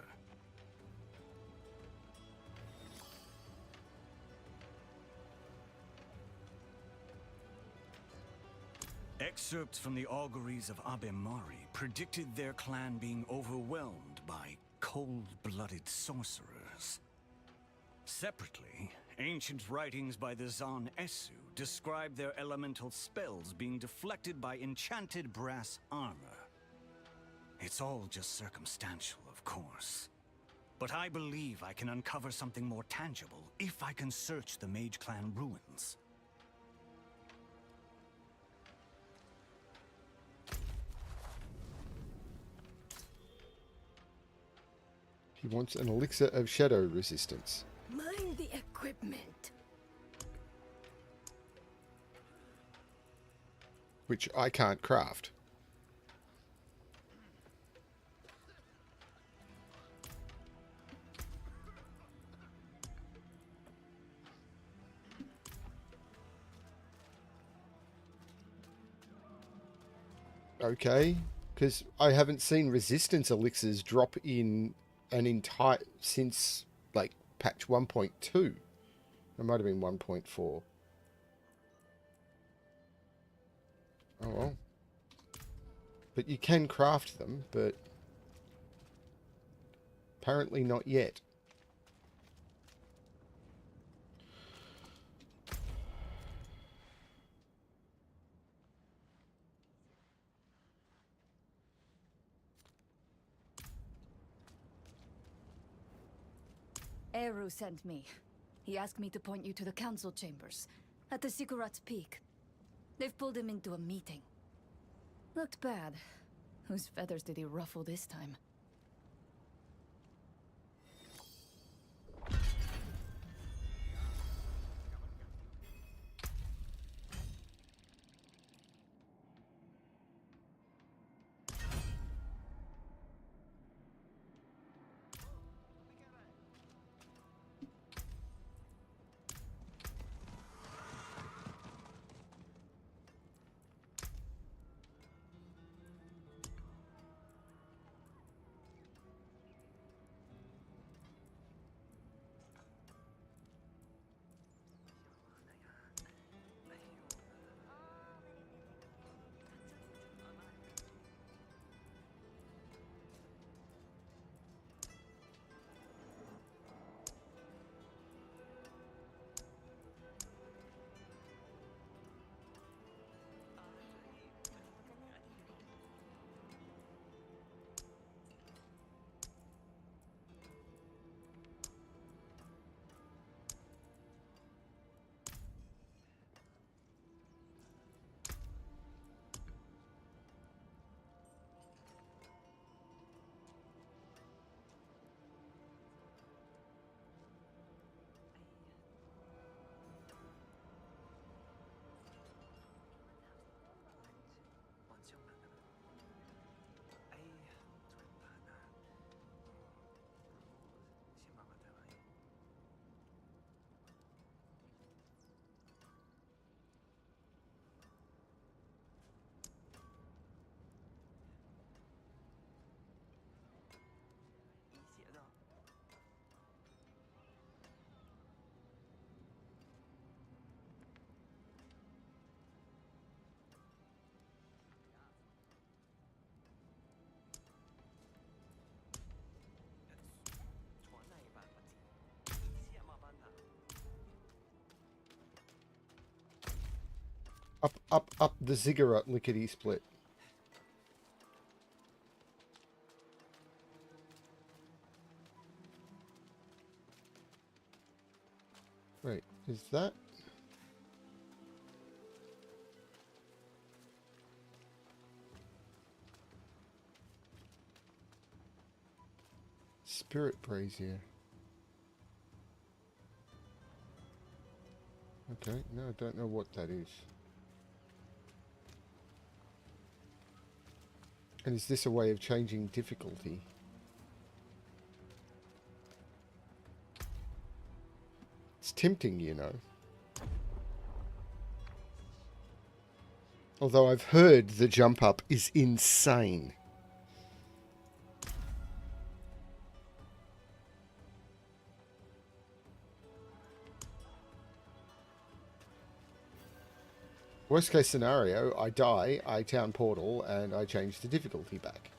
Excerpts from the auguries of Abemari predicted their clan being overwhelmed by cold-blooded sorcerers. Separately, ancient writings by the Zan Esu describe their elemental spells being deflected by enchanted brass armor. It's all just circumstantial, of course. But I believe I can uncover something more tangible if I can search the Mage Clan ruins. he wants an elixir of shadow resistance. Mind the equipment. Which I can't craft. Okay, because I haven't seen resistance elixirs drop in an entire since like patch 1.2. It might have been 1.4. Oh well. But you can craft them, but apparently not yet. Eru sent me. He asked me to point you to the council chambers at the Sikurat's Peak. They've pulled him into a meeting. Looked bad. Whose feathers did he ruffle this time? Up, up, up the ziggurat lickety split. Wait, is that? Spirit brazier. Okay, no, I don't know what that is. And is this a way of changing difficulty? It's tempting, you know. Although I've heard the jump up is insane. Worst case scenario, I die, I town portal, and I change the difficulty back.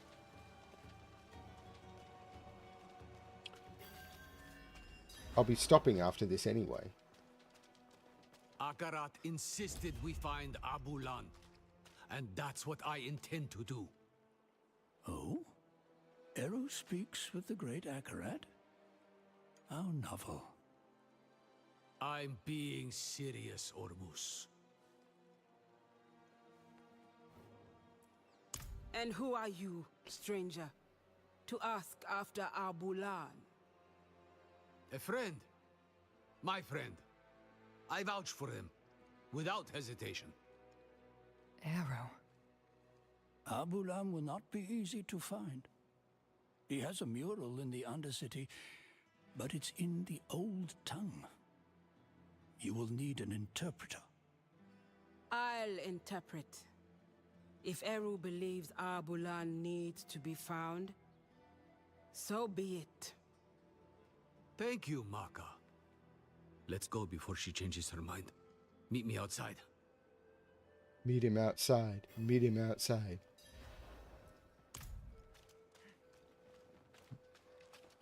I'll be stopping after this anyway. Akarat insisted we find Abulan, and that's what I intend to do. Oh? Eru speaks with the great Akarat? How novel. I'm being serious, Ormus. And who are you, stranger, to ask after Abulan? A friend. My friend. I vouch for him, without hesitation. Arrow. Abulan will not be easy to find. He has a mural in the Undercity, but it's in the old tongue. You will need an interpreter. I'll interpret. If Eru believes Abulan needs to be found, so be it. Thank you, Maka. Let's go before she changes her mind. Meet me outside. Meet him outside. Meet him outside.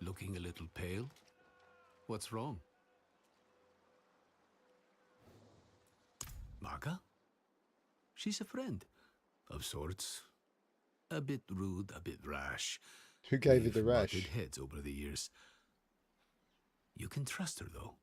Looking a little pale? What's wrong? Maka? She's a friend. Of sorts. A bit rude, a bit rash. Who gave her the We've rash? butted heads over the years. You can trust her, though.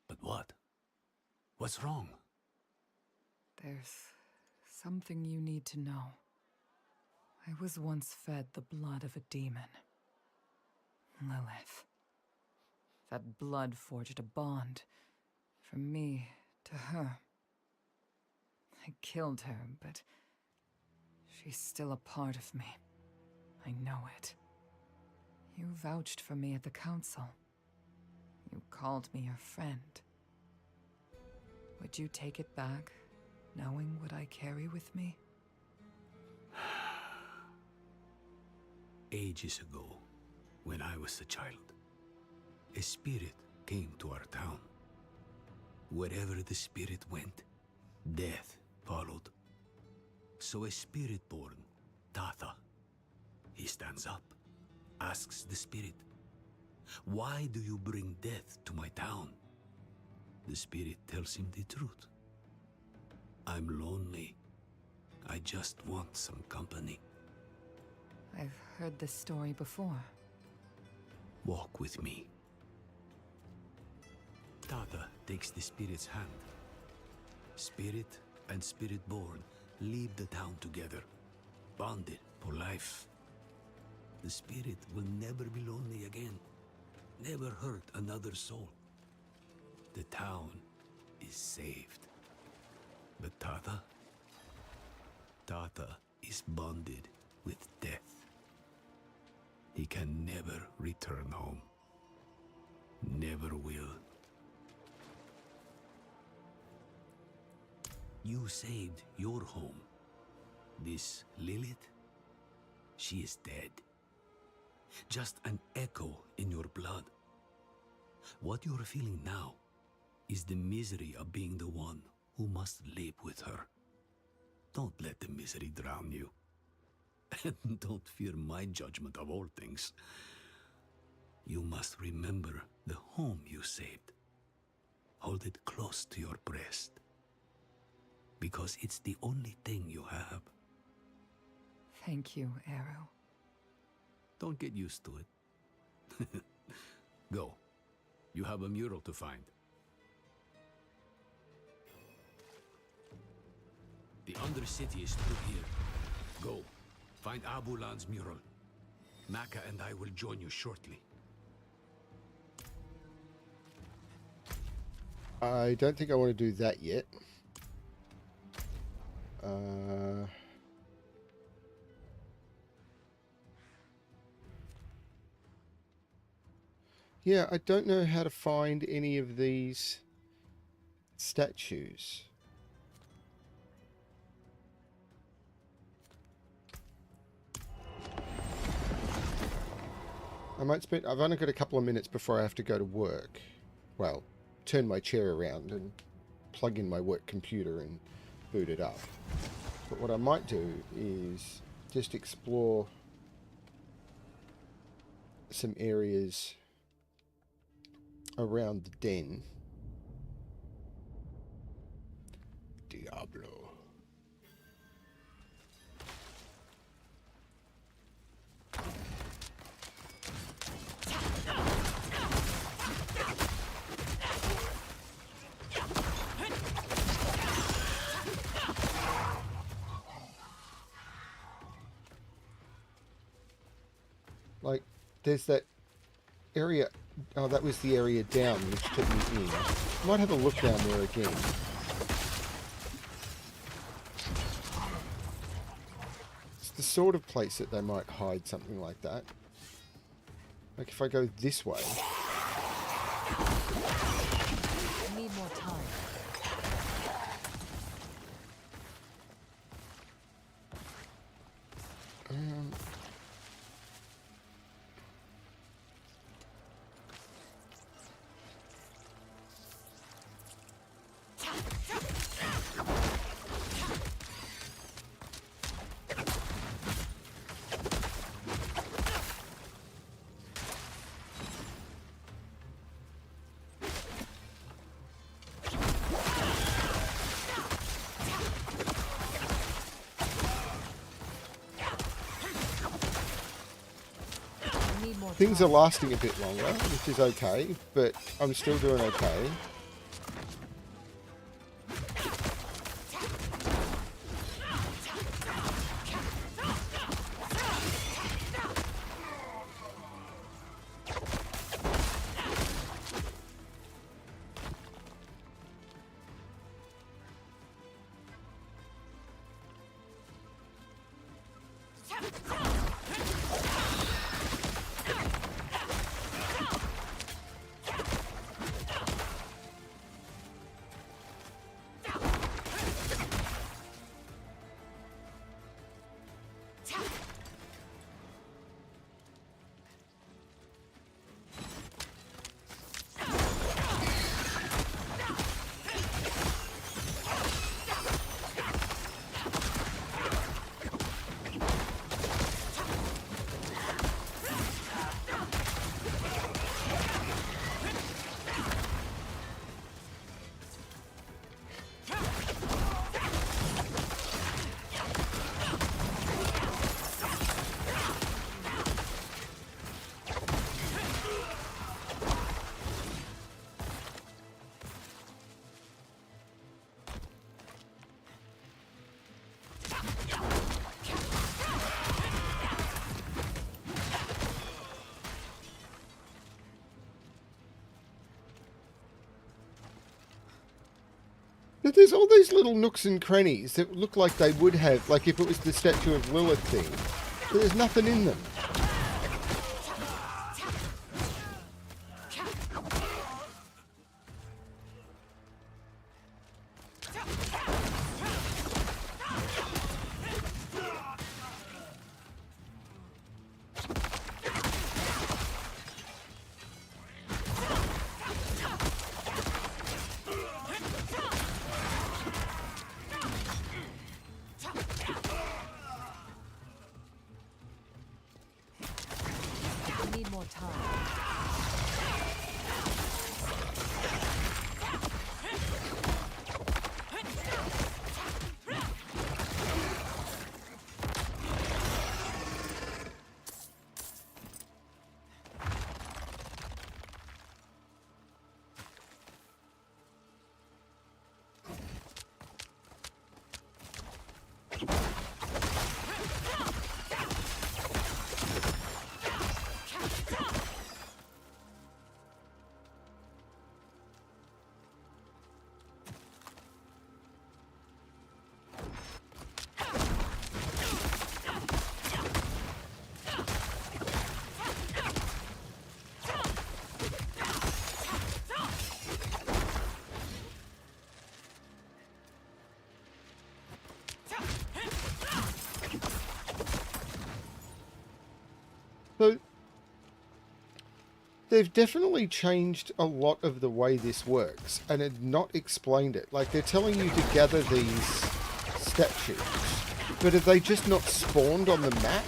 But what? What's wrong? There's something you need to know. I was once fed the blood of a demon. Lilith. That blood forged a bond from me to her. I killed her, but she's still a part of me. I know it. You vouched for me at the council. You called me your friend. Would you take it back, knowing what I carry with me? Ages ago, when I was a child, a spirit came to our town. Wherever the spirit went, death followed. So a Spiritborn, Tatha, he stands up, asks the spirit, "Why do you bring death to my town?" The spirit tells him the truth. "I'm lonely. I just want some company." I've heard this story before. Walk with me. Tatha takes the spirit's hand. Spirit and Spiritborn leave the town together, bonded for life. The spirit will never be lonely again, never hurt another soul. The town is saved. But Tatha is bonded with death. He can never return home. Never will. You saved your home. This Lilith, she is dead. Just an echo in your blood. What you're feeling now is the misery of being the one who must live with her. Don't let the misery drown you. And don't fear my judgment of all things. You must remember the home you saved. Hold it close to your breast. Because it's the only thing you have. Thank you, Arrow. Don't get used to it. Go. You have a mural to find. The Undercity is through here. Go. Find Abulan's mural. Maka and I will join you shortly. I don't think I want to do that yet. Yeah, I don't know how to find any of these statues. I've only got a couple of minutes before I have to go to work. Well, turn my chair around and plug in my work computer and boot it up. But what I might do is just explore some areas around the den. Diablo. Like, there's that area. Oh, that was the area down which took me in. Might have a look down there again. It's the sort of place that they might hide something like that. Like if I go this way. I need more time. Things are lasting a bit longer, which is okay, but I'm still doing okay. But there's all these little nooks and crannies that look like they would have, like if it was the Statue of Lilith thing, but there's nothing in them. So, they've definitely changed a lot of the way this works, and had not explained it. Like, they're telling you to gather these statues, but have they just not spawned on the map?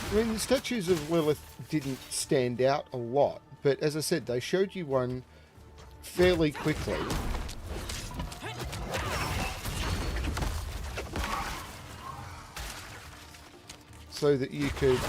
I mean, the statues of Lilith didn't stand out a lot, but as I said, they showed you one fairly quickly. So that you could...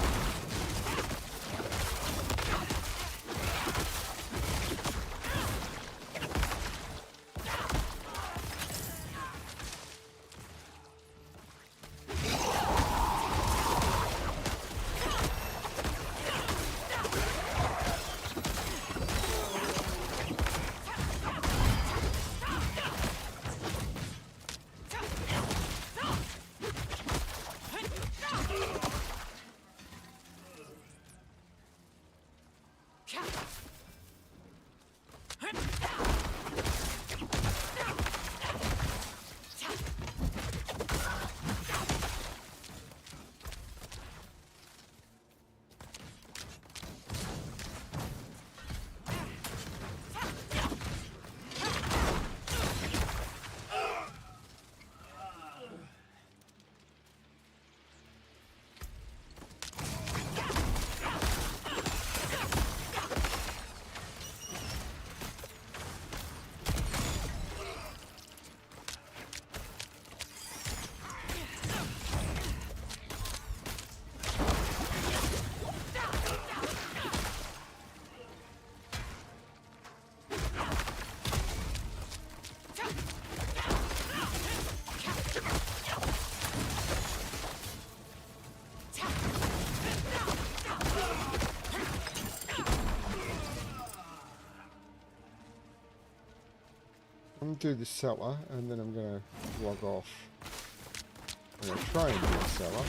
do the cellar, and then I'm going to log off. I'm going to try and do the cellar.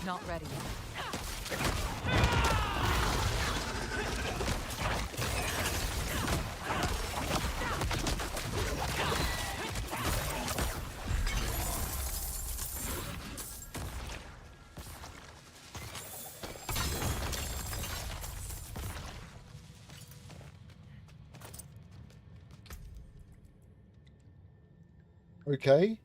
Not ready yet. Okay.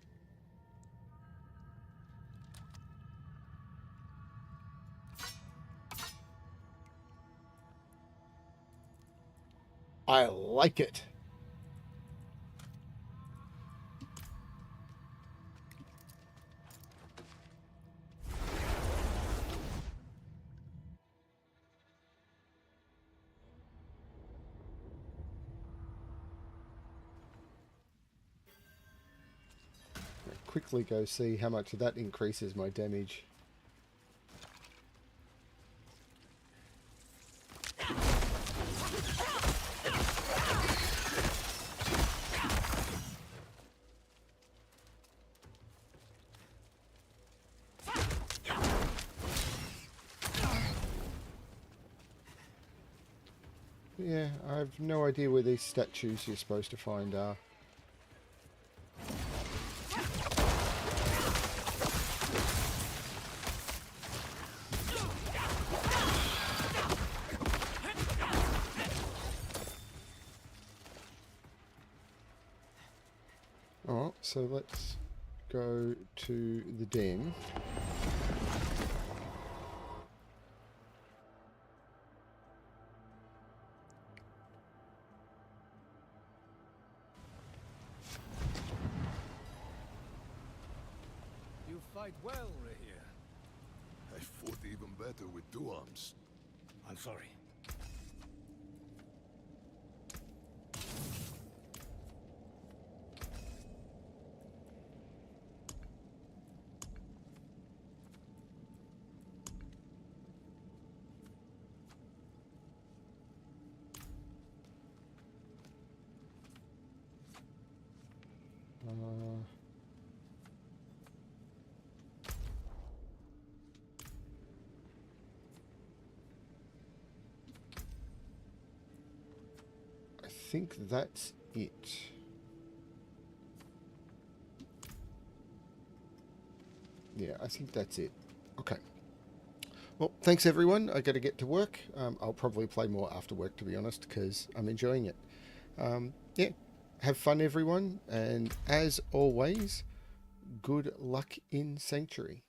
I like it. Quickly go see how much that increases my damage. Yeah, I have no idea where these statues you're supposed to find are. Alright, so let's go to the den. You fight well, Rahir. I fought even better with two arms. I'm sorry. I think that's it. Yeah, I think that's it. Okay. Well, thanks everyone. I got to get to work. I'll probably play more after work, to be honest, because I'm enjoying it. Yeah, have fun everyone, and as always, good luck in Sanctuary.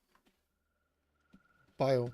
Bye all.